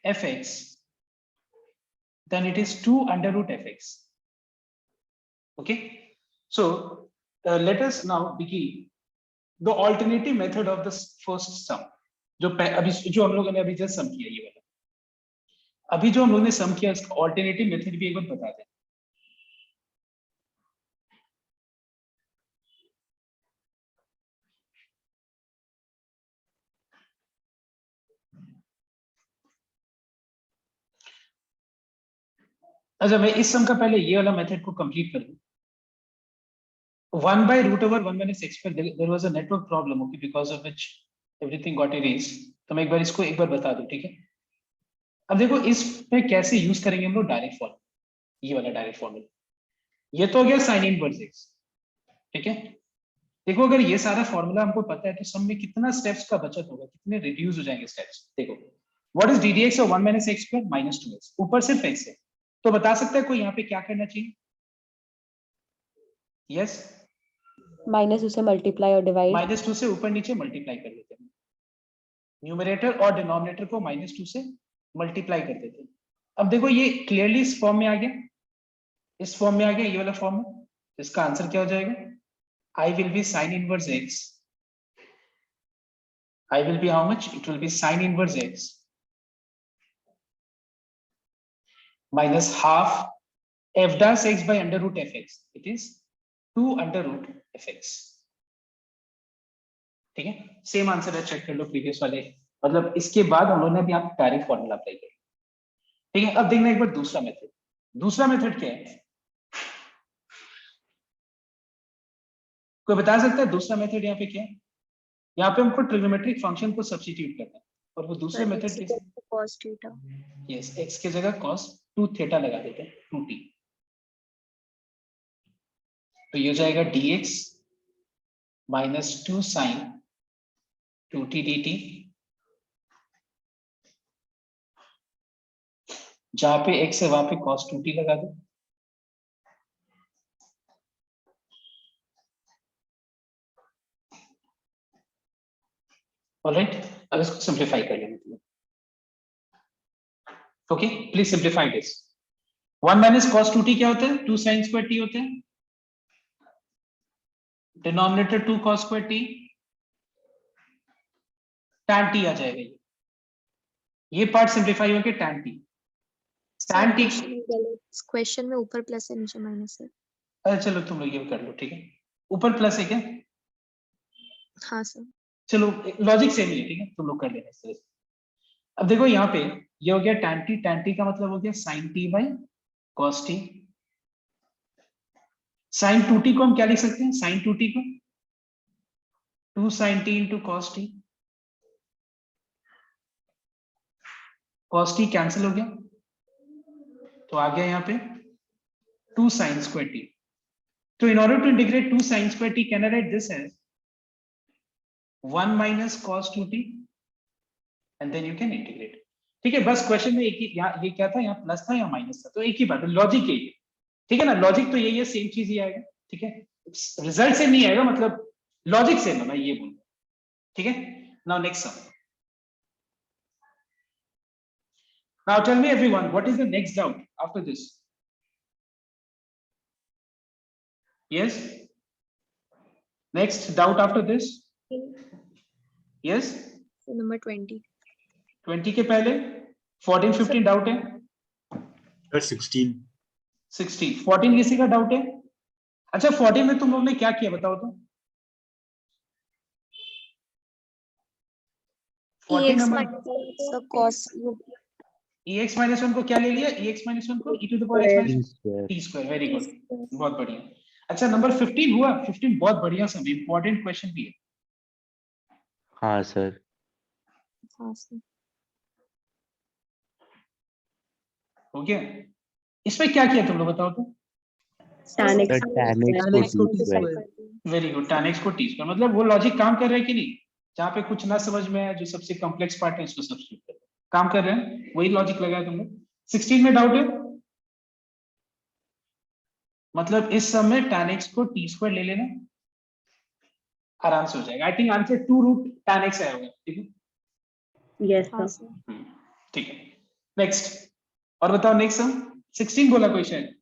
fx, then it is 2 under root fx. Okay, so let us now begin the alternative method of the first sum. जो हम लोगों ने अभी जस्ट सम किया, ये वाला अभी जो हम लोगों ने सम किया, इसका ऑल्टरनेटिव मेथड भी एक बार बता दें. अच्छा, मैं इस सम का पहले ये वाला मेथड को कंप्लीट कर दूं. 1 by root over 1 minus x square, there was a network problem, okay, because of which everything got erased. तो मैं एक बार इसको एक बार बता दूं, ठीक है? अब देखो इस पे कैसे यूज करेंगे हम लोग डायरेक्ट फॉर्मूला, ये वाला डायरेक्ट फॉर्मूला। ये तो हो गया साइन इनवर्स x, ठीक है? देखो अगर ये सारा फॉर्मूला हमको पता है तो सम में कितना स्टेप्स का बचत होगा, कितने रिड्यूस हो जाएंगे स्टेप्स। देखो what is D D x of 1 minus x square minus 2x, ऊपर सिर्फ x है, तो बता सकते हैं कोई यहाँ पे क्या करना चाहिए? यस, -2 से मल्टीप्लाई और डिवाइड। -2 से ऊपर नीचे मल्टीप्लाई कर देते हैं, न्यूमरेटर और डिनोमिनेटर को -2 से मल्टीप्लाई कर देते हैं। अब देखो ये क्लियरली इस फॉर्म में आ गया, इस फॉर्म में आ गया, ये वाला फॉर्म में। इसका आंसर क्या हो जाएगा? I will be sin inverse x. I will be how much? It will be sin inverse x minus half f dash x by under root fx. It is 2 under root fx. ठीक है, सेम आंसर है, चेक कर लो प्रीवियस वाले, मतलब इसके बाद हम लोगों ने भी आप डायरेक्ट फॉर्मूला अप्लाई किया। ठीक है, अब देखना एक बार दूसरा मेथड। दूसरा मेथड क्या है, कोई बता सकता है दूसरा मेथड यहाँ पे क्या है? यहाँ पे हमको ट्रिग्नोमेट्रिक फंक्शन को सब्स्टिट्यूट करना है, और वो दूसरे मेथड के cos थीटा। यस, x की जगह cos 2 थीटा लगा देते हैं, 2t। तो ये हो जाएगा dx minus 2 sin 2t dt, जहां पे x है वहां पे cos 2t लगा दो। ऑलराइट, अब इसको सिंप्लीफाई कर लेंगे। Okay, please simplify this. 1 minus cos 2t क्या होता है? 2 sin स्क्वायर t होता है, denominator 2 cos square t, tan t आ जाएगा। ये पार्ट सिंप्लीफाई होके tan t, tan t question में ऊपर प्लस है नीचे माइनस है। अरे चलो तुम लोग ये कर लो, ठीक है, ऊपर प्लस है क्या? हाँ सर। चलो लॉजिक सेम ही है, ठीक है, तुम लोग कर लेना इस तरह से। अब देखो यहाँ पे ये हो गया tan t, tan t का मतलब हो गया sin t by cos t। sin 2t को हम क्या लिख सकते हैं? sin 2t को 2 sin t into cos t, cos t cancel हो गया, तो आ गया यहाँ पे 2 sin square t। तो in order to integrate 2 sin square t, can I write this as 1 minus cos 2t and then you can integrate। ठीक है, बस क्वेश्चन में एक ही, यहाँ ये क्या था, यहाँ प्लस था या माइनस था, तो एक ही बात है, लॉजिक यही है, ठीक है ना? लॉजिक तो यही है, सेम चीज ही आएगा, ठीक है, रिजल्ट सेम नहीं आएगा, मतलब लॉजिक सेम है, मैं ये बोलूँ, ठीक है। Now next sum. Now tell me everyone, what is the next doubt after this? Yes, next doubt after this? Yes, number 20। 20 के पहले 14 15 डाउट है? सर 16 14 किसी का डाउट है? अच्छा 14 में तुम लोग ने क्या किया बताओ तो? 14 नंबर cos ex minus 1 को क्या ले लिया? ex minus 1 को e to the power x minus t square। Very good, बहुत बढ़िया। अच्छा नंबर 15 हुआ? 15 बहुत बढ़िया सम, इंपॉर्टेंट क्वेश्चन भी है। हाँ सर। हाँ सर। हो गया? इसमें क्या किया तुम लोग बताओ तो? tan x tan x को t square। Very good, tan x को t square, मतलब वो लॉजिक काम कर रहा है कि नहीं? जहाँ पे कुछ ना समझ में आया, जो सबसे कॉम्प्लेक्स पार्ट है इसको सब्स्टिट्यूट कर काम कर रहे हैं, वही लॉजिक लगाया तुम लोग। 16 में डाउट है? मतलब इस सम में tan x को t square ले लेना, आराम से हो जाएगा। I think answer 2 root tan x आया होगा, ठीक है? यस हाँ सर। सर। ठीक है, नेक्स्ट और बताओ नेक्स्ट सम। 16 बोला कोई शायद?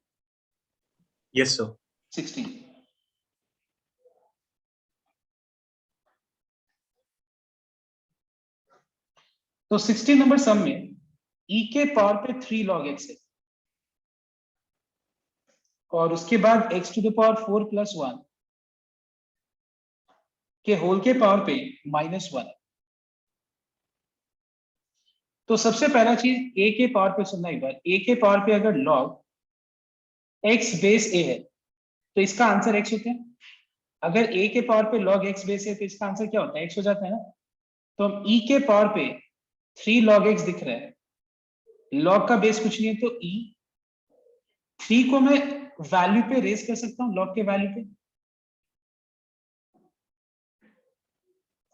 Yes sir 16। तो 16 नंबर सम में e के पावर पे 3 log x है, और उसके बाद x to the power 4 plus 1 के होल के पावर पे -1। तो सबसे पहला चीज a के पावर पे सुनना एक बार, a के पावर पे अगर log x बेस a है तो इसका आंसर x होता है, अगर a के पावर पे log x बेस है तो इसका आंसर क्या होता है, x हो जाता है ना। तो हम e के पावर पे 3 log x दिख रहा है, log का बेस कुछ नहीं है तो e, 3 को मैं वैल्यू पे रेस कर सकता हूँ, log के वैल्यू पे।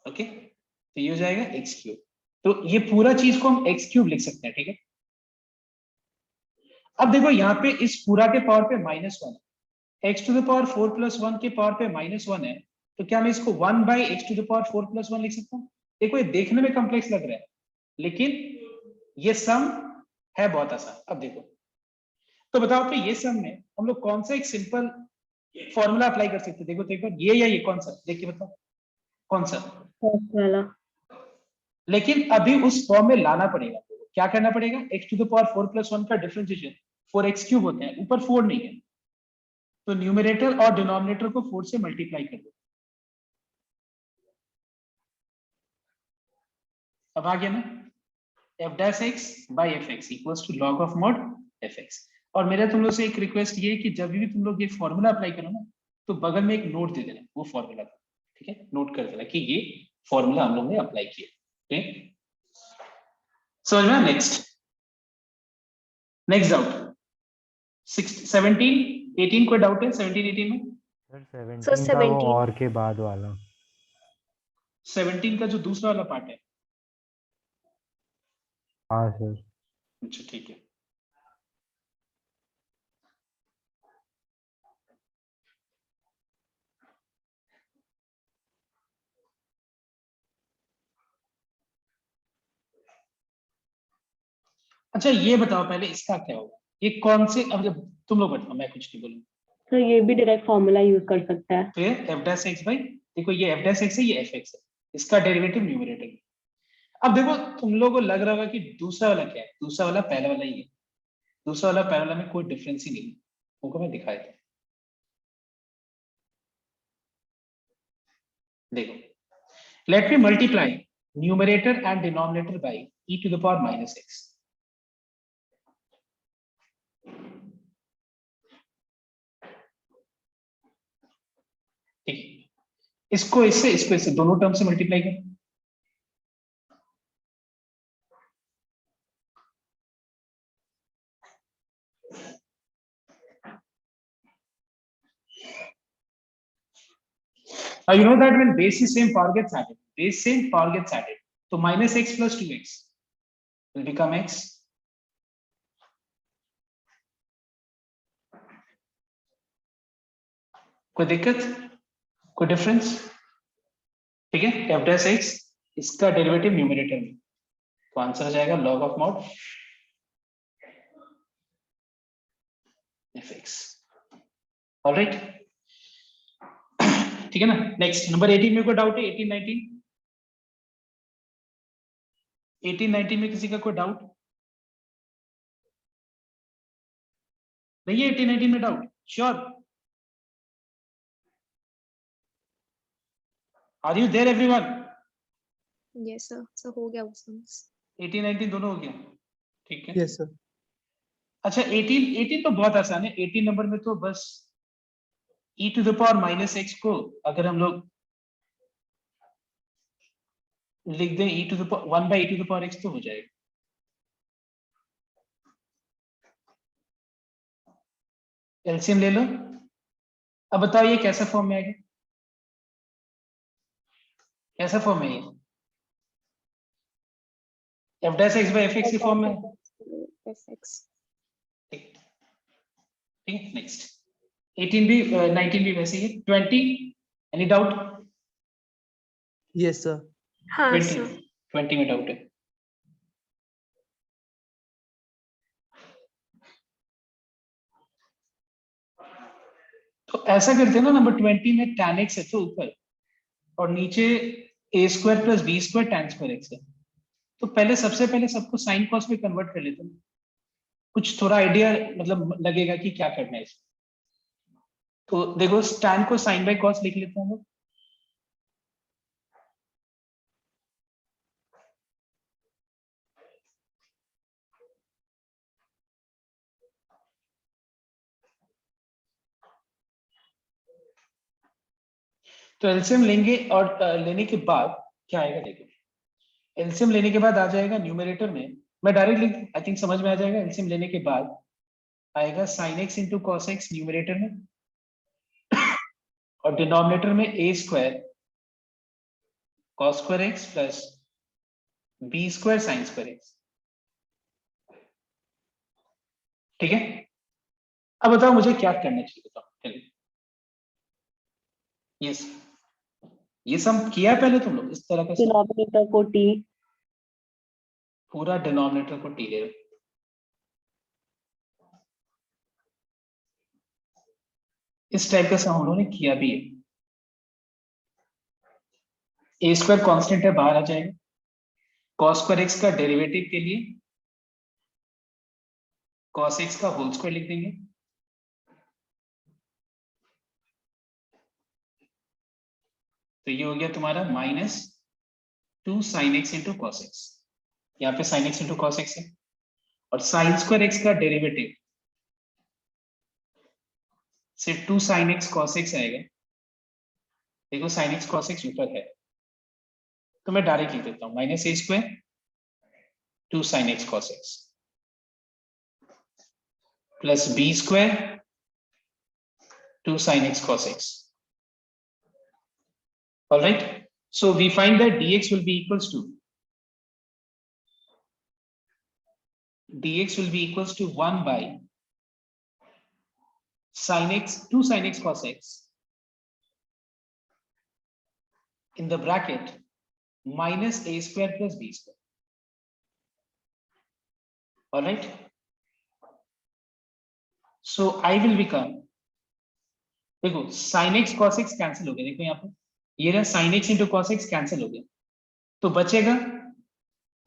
ओके, तो ये हो जाएगा एक्स क्यूब। तो ये पूरा चीज को हम एक्स क्यूब लिख सकते हैं, ठीक है। अब देखो यहाँ पे इस पूरा के पावर पे -1 है, एक्स टू द पावर 4 + 1 के पावर पे -1 है, तो क्या मैं इसको 1 by x to the power 4 + 1 लिख सकता हूँ। देखो ये देखने में कॉम्प्लेक्स लग रहा है, लेकिन ये सम है बहुत आसान। अब देखो, तो बताओ कि ये सम में हम लोग कौन सा एक सिंपल फॉर्मूला अप्लाई कर सकते हैं। देखो तो एक बार ये या ये कौन सा, देख के बताओ कौन सा। फर्स्ट वाला। लेकिन अभी उस फॉर्म में लाना पड़ेगा। क्या करना पड़ेगा, x टू द पावर 4 + 1 का डिफरेंशिएशन 4x क्यूब होता है, ऊपर 4 नहीं है, तो न्यूमरेटर और डिनोमिनेटर को 4 से मल्टीप्लाई कर दो। अब आ गया ना, f' by fx equals to log of mod fx। और मेरा तुम लोग से एक रिक्वेस्ट ये है कि जब भी तुम लोग ये फॉर्मूला अप्लाई करो ना, तो बगल में एक नोट दे देना वो फॉर्मूला का, ठीक है, नोट कर देना कि ये फॉर्मूला हम लोग ने अप्लाई किया, ठीक। समझ में। नेक्स्ट डाउट 17 18 कोई डाउट है 17 18 में। सर सर 17 का वो 17। और के बाद वाला। 17 का जो दूसरा वाला पार्ट है। हाँ सर। अच्छा ठीक है। अच्छा ये बताओ पहले इसका क्या होगा, ये कौन से, अब जब तुम लोग बताओ, मैं कुछ नहीं बोलूंगा। तो ये भी डायरेक्ट फॉर्मूला यूज कर सकता है। फिर f' बाई, देखो ये f' है, ये fx है, इसका डेरिवेटिव न्यूमरेटर में। अब देखो तुम लोगों को लग रहा होगा कि दूसरा वाला क्या है, दूसरा वाला पहला वाला ही है, दूसरा वाला पहला वाला में कोई डिफरेंस ही नहीं है, उनको मैं दिखाया था। देखो, let me multiply numerator and denominator by e to the power -x। ठीक है, इसको इससे दोनों टर्म से मल्टीप्लाई करें। Now you know that when base is same, power gets added. Base same, power gets added. So -x + 2x will become x. कोई दिक्कत, कोई डिफरेंस, ठीक है। f' इसका डेरिवेटिव न्यूमरेटर में, तो आंसर हो जाएगा log of mod fx। Alright, ठीक है ना। नेक्स्ट नंबर 18 में कोई डाउट है, 18 19 18 19 में किसी का कोई डाउट नहीं है, 18 19 में doubt sure. Are you there everyone. Yes sir, sir हो गया वो सम्स। 18 19 दोनों हो गया, ठीक है। Yes sir. अच्छा 18 18 तो बहुत आसान है, 18 नंबर में तो बस e to the power -x को अगर हम लोग लिख दें e to the power 1 by e to the power x तो हो जाएगा। एलसीएम ले लो। अब बताओ ये कैसा फॉर्म में आएगा, कैसा फॉर्म है ये, f' by fx के फॉर्म में। fx। ठीक है, नेक्स्ट 18 भी 19 भी वैसे ही है। 20 एनी डाउट। Yes sir. हाँ 20 सर। 20 में डाउट है। तो ऐसा करते हैं ना, नंबर 20 में tan x है तो ऊपर, और नीचे a² + b² tan² x है, तो पहले सबसे पहले सबको साइन कॉस में कन्वर्ट कर लेते हैं, कुछ थोड़ा आइडिया मतलब लगेगा कि क्या करना है इसमें। तो देखो tan को sin बाय cos लिख लेते हैं हम लोग। तो एलसीएम लेंगे और लेने के बाद क्या आएगा देखो, एलसीएम लेने के बाद आ जाएगा न्यूमरेटर में, मैं डायरेक्ट लिख, आई थिंक समझ में आ जाएगा। एलसीएम लेने के बाद आएगा sin x into cos x numerator में, और डिनोमिनेटर में a square cos square x plus b square sine square x. ठीक है, अब बताओ मुझे क्या करना चाहिए, बताओ चलिए। यस, ये सम किया पहले तुम लोग इस तरह का sum? डिनोमिनेटर को t, पूरा डिनोमिनेटर को t ले लो। इस टाइप का सम उन्होंने किया भी है। ए स्क्वायर कॉन्स्टेंट है, बाहर आ जाएगा। कॉस स्क्वायर एक्स का डेरिवेटिव के लिए कॉस एक्स का होल स्क्वायर लिख देंगे, तो ये हो गया तुम्हारा -2 sin x into cos x. यहाँ पे sin x into cos x है, और साइन स्क्वायर एक्स का डेरिवेटिव सिर्फ 2 sin x cos x आएगा। देखो sin x cos x ऊपर है, तो मैं डायरेक्ट लिख देता हूँ -a square 2 sin x cos x plus b square 2 sin x cos x। All right, so we find that dx will be equals to 1 by sin x 2 sin x cos x in the bracket minus a square plus b square। All right, so I will become, देखो sin x cos x cancel हो गया, देखो यहाँ पे ये रहा sin x into cos x cancel हो गया, तो बचेगा,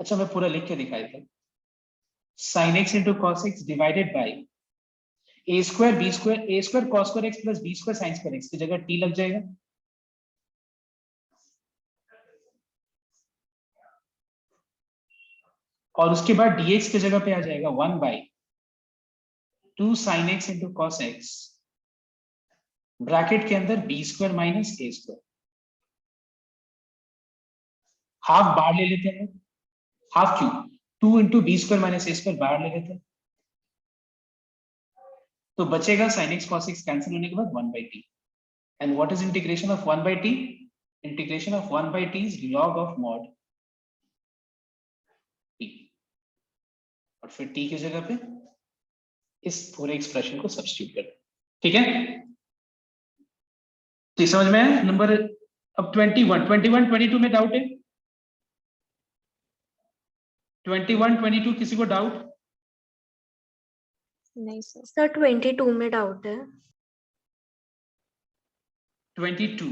अच्छा मैं पूरा लिख के दिखा देता हूँ, sin x into cos x divided by a square b square, a square cos square x plus b square sin square x की जगह t लग जाएगा, और उसके बाद dx की जगह पे आ जाएगा 1 by 2 sin x into cos x bracket के अंदर b square minus a square. Half बाहर ले लेते हैं, हाफ क्यों, 2 इंटू बी स्क्वायर माइनस ए स्क्वायर बाहर ले लेते हैं, तो बचेगा sin x cos x cancel होने के बाद 1 by t। And what is integration of 1 by t? Integration of 1 by t is log of mod t, और फिर t की जगह पे इस पूरे एक्सप्रेशन को सब्स्टिट्यूट कर, ठीक है, तो समझ में आया नंबर। अब 21 22 में डाउट है, 21 22 किसी को डाउट? नहीं सर। सर 22 में डाउट है। 22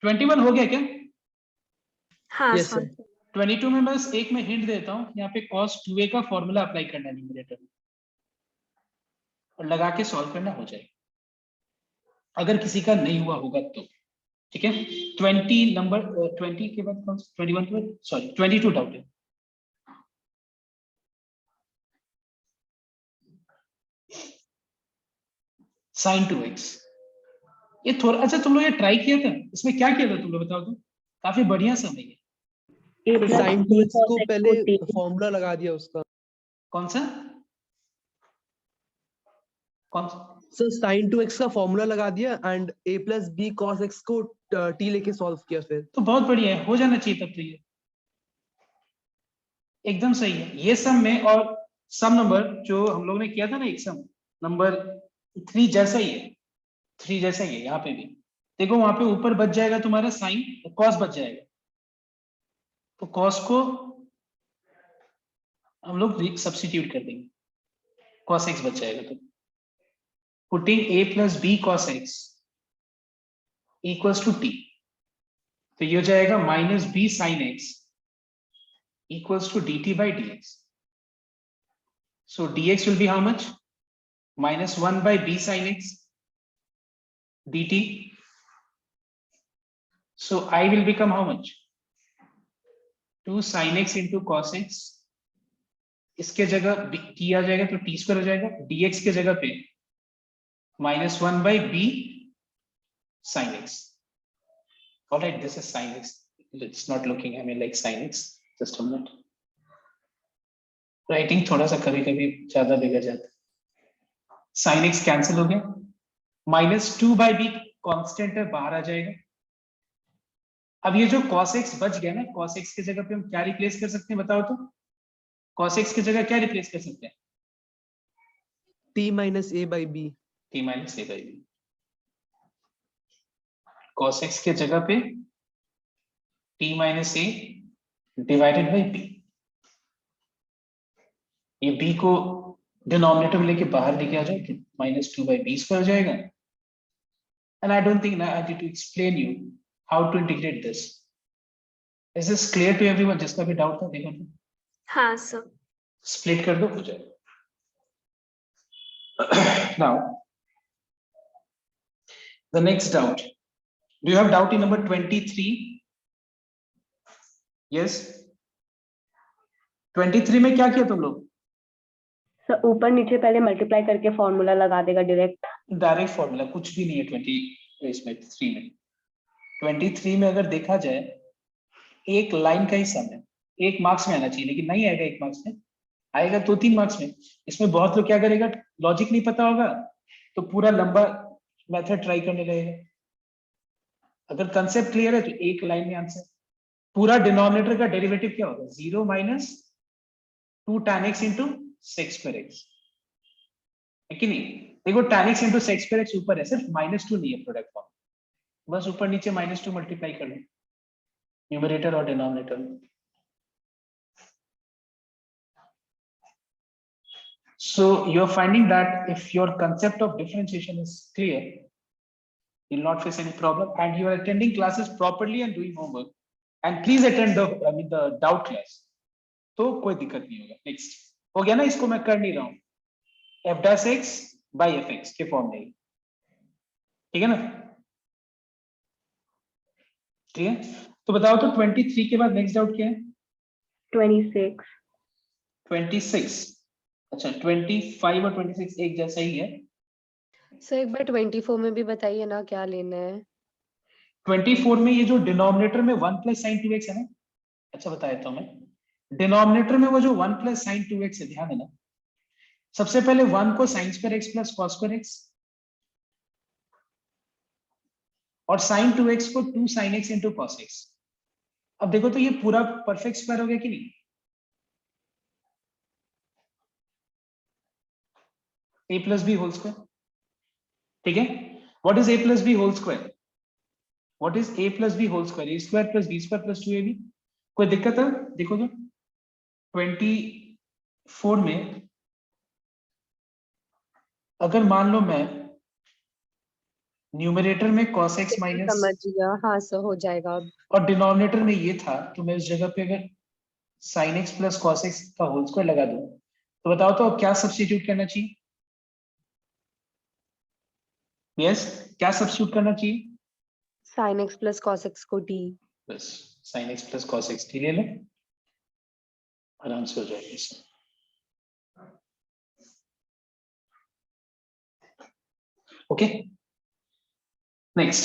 21 हो गया क्या? हाँ Yes, सर। 22 में बस एक मैं हिंट देता हूं, यहाँ पे cos 2a का फॉर्मूला अप्लाई करना है न्यूमरेटर में, और लगा के सॉल्व करना, हो जाएगा, अगर किसी का नहीं हुआ होगा तो, ठीक है। 20 नंबर 20 के बाद कौन सा, 21 के बाद, सॉरी 22 डाउट है। sin 2x, ये थोड़ा, अच्छा तुम लोग ये ट्राई किया था, इसमें क्या किया था तुम लोग बताओ तो, काफी बढ़िया समय है। A तो plus sine B two x cos को x पहले को t, फॉर्मूला लगा दिया उसका। कौन सा कौन सा? सर साइन टू एक्स का फॉर्मूला लगा दिया and a plus b cos x को t लेके सॉल्व किया फिर। तो बहुत बढ़िया है, हो जाना चाहिए तब तो, ये एकदम सही है ये सम में। और सम नंबर जो हम लोग ने किया था ना, एक सम नंबर 3 जैसा ही है, 3 जैसा ही है यहाँ पे भी, देखो वहां पे ऊपर बच जाएगा तुम्हारा साइन, कॉस बच जाएगा, तो कॉस को हम लोग सब्स्टिट्यूट कर देंगे, कॉस एक्स बच जाएगा, तो putting a plus b cos x equals to t, तो ये हो जाएगा minus b sine x equals to dt by dx. So dx will be how much? Minus 1 by b sin x dt. So I will become how much? 2 sin x into cos x. इसके जगह t आ जाएगा तो t स्क्वायर हो जाएगा, dx के जगह पे minus 1 by b sin x। All right, this is sin x. It's not looking I mean like sin x. Just a minute. Writing थोड़ा सा कभी कभी ज्यादा बिगड़ जाता है। sin x कैंसिल हो गया, -2/b कांस्टेंट है, बाहर आ जाएगा। अब ये जो cos x बच गया ना, cos x की जगह पे हम क्या रिप्लेस कर सकते हैं बताओ तो? cos x की जगह क्या रिप्लेस कर सकते हैं? t minus a by b. t minus a by b। cos x के जगह पे t minus a divided by b। ये b को डिनोमिनेटर में लेके बाहर लेके आ जाओ तो -2/b² हो जाएगा। And I don't think I need to explain you how to integrate this. Is this clear to everyone? जिसका भी डाउट था देखो तो हाँ सर। स्प्लिट कर दो, हो जाएगा। Now the next doubt, do you have doubt in number 23? Yes, 23 में क्या किया तुम लोग? सर ऊपर नीचे पहले मल्टीप्लाई करके फॉर्मूला लगा देगा डायरेक्ट। डायरेक्ट फॉर्मूला कुछ भी नहीं है 23 में। 23 में अगर देखा जाए एक लाइन का ही सम है, 1 मार्क्स में आना चाहिए, लेकिन नहीं आएगा 1 मार्क्स में, आएगा 2-3 मार्क्स में। इसमें बहुत लोग क्या करेगा, लॉजिक नहीं पता होगा तो पूरा लंबा मेथड ट्राई करने लगेगा। अगर कंसेप्ट क्लियर है तो एक लाइन में आंसर। पूरा डिनोमिनेटर का डेरिवेटिव क्या होगा? 0 - 2 tan x into sec square x, है कि नहीं? देखो tan x into sec square x ऊपर है, सिर्फ -2 नहीं है प्रोडक्ट फॉर्म, बस ऊपर नीचे -2 मल्टीप्लाई कर लो न्यूमरेटर और डिनोमिनेटर में। So you're finding that if your concept of differentiation is clear, you'll not face any problem, and you are attending classes properly and doing homework. And please attend the doubt class. तो कोई दिक्कत नहीं होगा। Next हो गया ना, इसको मैं कर नहीं रहा हूँ, f' by fx के फॉर्म में, ठीक है ना? ठीक है, तो बताओ तो 23 के बाद नेक्स्ट डाउट क्या है? 26। अच्छा 25 और 26 एक जैसा ही है। सर एक बार 24 में भी बताइए ना क्या लेना है। 24 में ये जो डिनोमिनेटर में 1 + sin 2x है ना, अच्छा बताया तो मैं, डिनोमिनेटर में वो जो 1 + sin 2x है, ध्यान देना, सबसे पहले 1 को sin square x + cos square x और sin 2x को 2 sin x into cos x। अब देखो तो ये पूरा परफेक्ट स्क्वायर हो गया कि नहीं? a + b होल स्क्वायर, ठीक है? What is a + b whole square? What is a + b whole square? a² + b² + 2ab। कोई दिक्कत है? देखो तो 24 में अगर मान लो मैं न्यूमरेटर में cos x माइनस, समझ गया, हाँ सर हो जाएगा। और डिनोमिनेटर में ये था, तो मैं इस जगह पे अगर sin x + cos x का होल स्क्वायर लगा दूं तो बताओ तो क्या सब्स्टिट्यूट करना चाहिए? यस, क्या सब्स्टिट्यूट करना चाहिए? sin x + cos x को t। बस sin x + cos x t ले लो, आराम से हो जाएगा इसमें। Okay, next,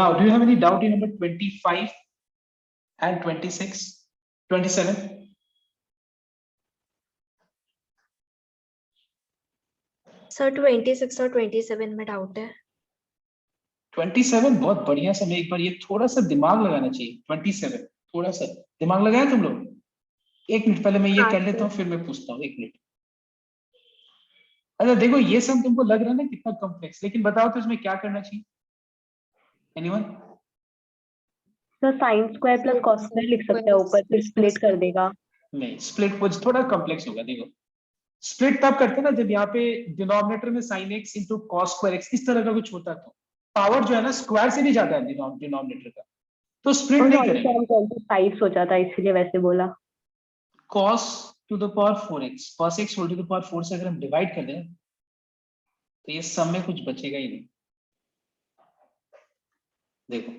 now do you have any doubt in number 25 and 26, 27? Sir 26 और 27 में डाउट है। 27 बहुत बढ़िया समय, एक बार ये थोड़ा सा दिमाग लगाना चाहिए। 27 थोड़ा सा दिमाग लगाया तुम लोग? 1 मिनट पहले मैं ये हाँ, कर लेता हूँ, फिर मैं पूछता हूँ, 1 मिनट। अच्छा देखो ये सब तुमको लग रहा है ना कितना कॉम्प्लेक्स, लेकिन बताओ तो इसमें क्या करना चाहिए? Anyone? Sir sin square + cos square लिख सकते हैं ऊपर, फिर स्प्लिट कर देगा। नहीं, स्प्लिट कुछ थोड़ा कॉम्प्लेक्स होगा। देखो स्प्लिट तब करते हैं ना जब यहाँ पे डिनोमिनेटर में sin x into cos square x इस तरह का कुछ होता, तो पावर जो है ना स्क्वायर से भी ज्यादा है डिनोमिनेटर का, तो स्प्लिट नहीं करेंगे। 25 हो जाता है इसलिए वैसे बोला। cos to the power 4x, cos x whole to the power 4 से अगर हम डिवाइड कर दें तो ये सम में कुछ बचेगा ही नहीं। देखो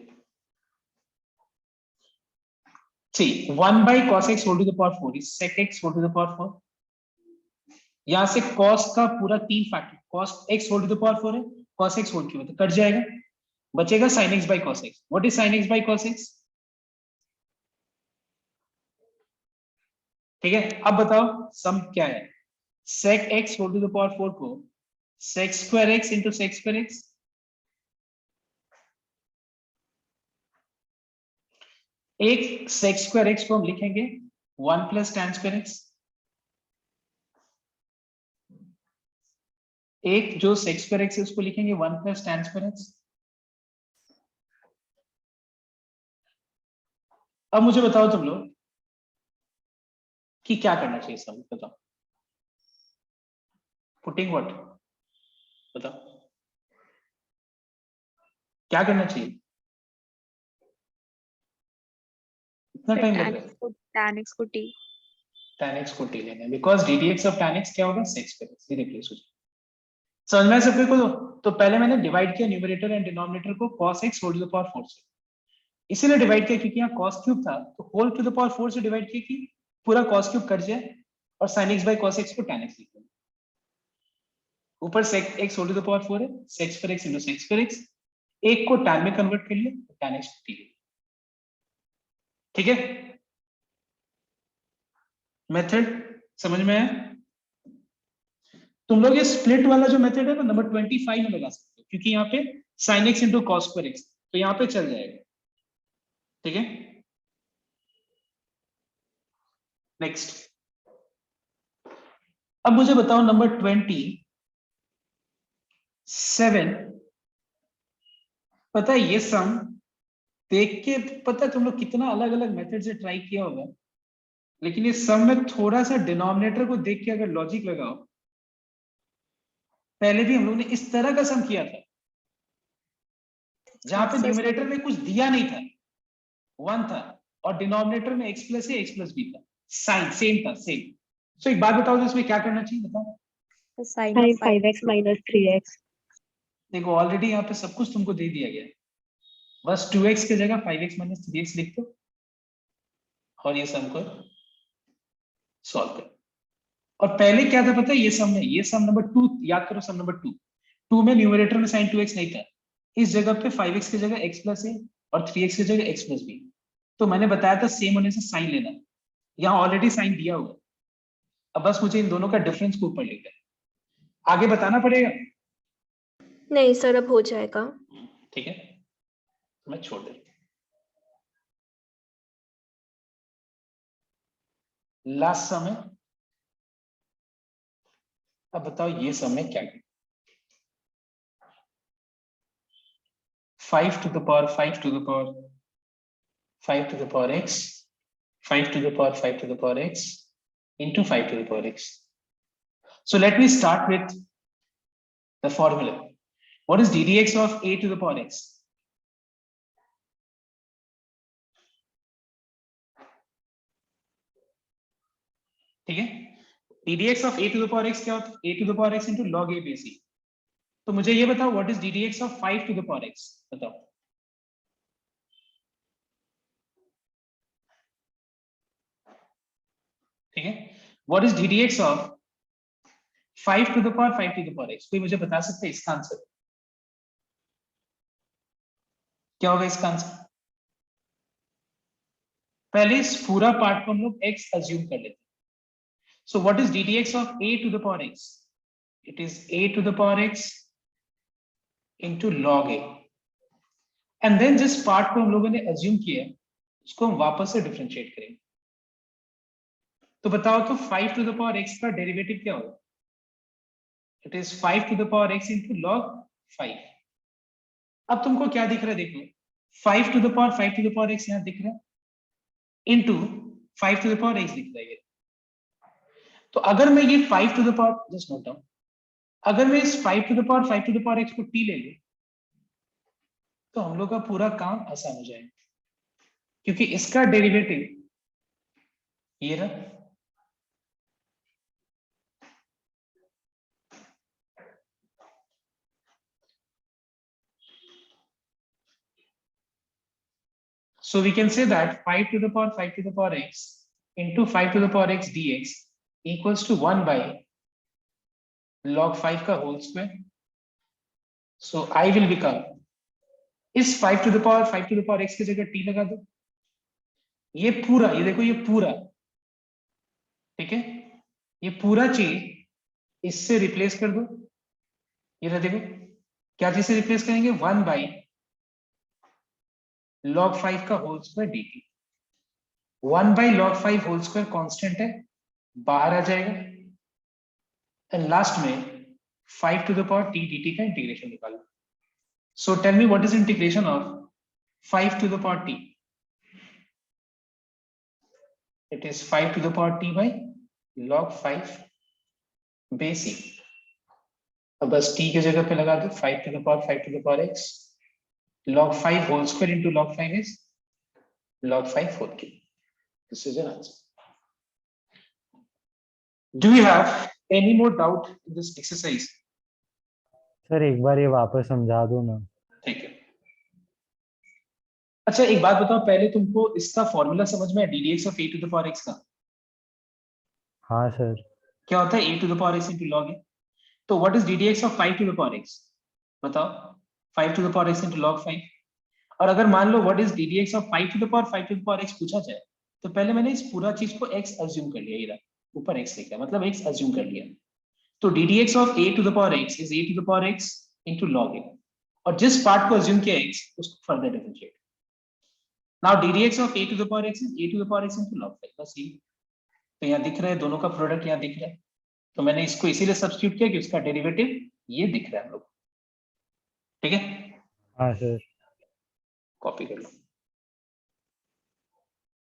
see 1/cos x whole to the power 4 is sec x whole to the power 4। यहां से cos का पूरा 3 factor, cos x whole to the power 4 है, cos x whole की मतलब कट जाएगा, बचेगा sin x by cos x. What is sin x by cos x? ठीक है, अब बताओ सम क्या है? sec x whole to the power 4 को sec square x into sec square x, एक sec square x को हम लिखेंगे 1 plus tan square x, एक जो sec square x है उसको लिखेंगे 1 plus tan square x. अब मुझे बताओ तुम लोग कि क्या करना चाहिए सब बताओ. पुटिंग व्हाट, बताओ क्या करना चाहिए? इतना टाइम लग रहा है? tan x को t. tan x को t लेना है because ddx of tan x क्या होगा? sec square x. ये रिप्लेस हो जाएगा. समझ में सबके को? तो पहले मैंने डिवाइड किया न्यूमरेटर एंड डिनोमिनेटर को cos x whole to the power 4 से, इसीलिए डिवाइड किया क्योंकि यहाँ cos क्यूब था तो होल टू द पावर 4 से डिवाइड किया कि पूरा cos क्यूब कट जाए और sin x by cos x को tan x लिख देंगे. ऊपर sec x whole to the power 4 है, sec square x into sec square x, एक को tan में कन्वर्ट कर लिया तो tan x को t. ठीक है, मेथड समझ में आया? तुम लोग ये स्प्लिट वाला जो मेथड है ना नंबर 25 में लगा सकते हो क्योंकि यहाँ पे sin x into cos square x तो यहाँ पे चल जाएगा. ठीक है, नेक्स्ट. अब मुझे बताओ नंबर 27. पता है ये सम देख के पता है तुम लोग कितना अलग अलग मेथड से ट्राई किया होगा, लेकिन ये सम में थोड़ा सा डिनोमिनेटर को देख के अगर लॉजिक लगाओ, पहले भी हम लोग ने इस तरह का सम किया था जहां पे न्यूमरेटर में कुछ दिया नहीं था, 1 था और डिनोमिनेटर में x plus a x plus b था, साइन सेम था, सेम. सो एक बात बताओ तो इसमें क्या करना चाहिए बताओ? sin sin of 5. 5x minus 3x. देखो ऑलरेडी यहाँ पे सब कुछ तुमको दे दिया गया है, बस 2x की जगह 5x माइनस 3x लिख दो और ये सम को सॉल्व करो. और पहले क्या था पता है? ये सम में, ये सम नंबर 2 याद करो, सम नंबर 2 में न्यूमरेटर में sin 2x नहीं था, इस जगह पे 5x की जगह x प्लस a और 3x की जगह x प्लस b. तो मैंने बताया था सेम होने से साइन लेना, यहाँ ऑलरेडी साइन दिया हुआ, अब बस मुझे इन दोनों का डिफरेंस को ऊपर लेकर आगे बताना पड़ेगा. नहीं सर अब हो जाएगा. ठीक है, मैं छोड़ देता हूं. लास्ट सम है. अब बताओ ये सम में क्या है? 5 to the power 5 to the power 5 to the power x 5 to the power 5 to the power x into 5 to the power x. So let me start with the formula. What is ddx of a to the power x? ठीक है, ddx of a to the power x क्या होता है? a to the power x into log a base e. तो मुझे ये बताओ what is ddx of 5 to the power x? बताओ. ठीक है, what is ddx of 5 to the power 5 to the power x? कोई मुझे बता सकते हैं इसका आंसर क्या होगा? इसका आंसर पहले इस पूरा पार्ट को हम लोग x अज्यूम कर लेते हैं. So what is ddx of a to the power x? It is a to the power x into log a. And then जिस पार्ट को हम लोगों ने अज्यूम किया उसको हम वापस से डिफरेंशिएट करेंगे. तो बताओ तो 5 to the power x का डेरिवेटिव क्या होगा? It is 5 to the power x into log 5. अब तुमको क्या दिख रहा है? देखो 5 to the power 5 to the power x यहाँ दिख रहा है into 5 to the power x दिख रहा है. तो अगर मैं ये 5 to the power, just note down, अगर मैं इस 5 to the power 5 to the power x को t ले लूं तो हम लोग का पूरा काम आसान हो जाएगा क्योंकि इसका डेरिवेटिव ये रहा. So we can say that 5 to the power 5 to the power x into 5 to the power x dx equals to 1 by log 5 का whole square. So I will become इस 5 टू द पावर x की जगह t लगा दो। ये पूरा, ये देखो, ये पूरा, ठीक है, ये पूरा चीज इससे रिप्लेस कर दो। ये रहा, देखो क्या चीज से रिप्लेस करेंगे, 1 बाई log 5 का whole square dt। 1 by log 5 whole square constant है, बाहर आ जाएगा, एंड लास्ट में 5 to the power t dt का इंटीग्रेशन निकालो। So tell me what is integration of 5 to the power t? It is 5 to the power t by log 5 base e। अब बस t की जगह पे लगा दो 5 to the power x log 5 whole square into log 5 is log 5 whole cube. This is your answer. Do you have any more doubt in this exercise? Sir एक बार ये वापस समझा दो ना। ठीक है। अच्छा एक बात बताओ, पहले तुमको इसका फॉर्मूला समझ में है, ddx of a to the power x का? हाँ सर। क्या होता है a to the power x into log a? तो what is ddx of 5 to the power x? बताओ, 5 to the power x into log 5। और अगर मान लो what is ddx of 5 to the power x पूछा जाए, तो पहले मैंने इस पूरा चीज को x अज्यूम कर लिया, ये ऊपर x लिखा, मतलब x अज्यूम कर लिया। तो ddx of a to the power x is a to the power x into log a, और जिस पार्ट को अज्यूम किया x उसको further differentiate. Now ddx of a to the power x is a to the power x into log 5, बस ये। तो यहाँ दिख रहा है, दोनों का प्रोडक्ट यहाँ दिख रहा है, तो मैंने इसको इसीलिए सब्स्टिट्यूट किया कि उसका डेरिवेटिव ये दिख रहा है हम लोग। ठीक है, हाँ सर। कॉपी कर लो।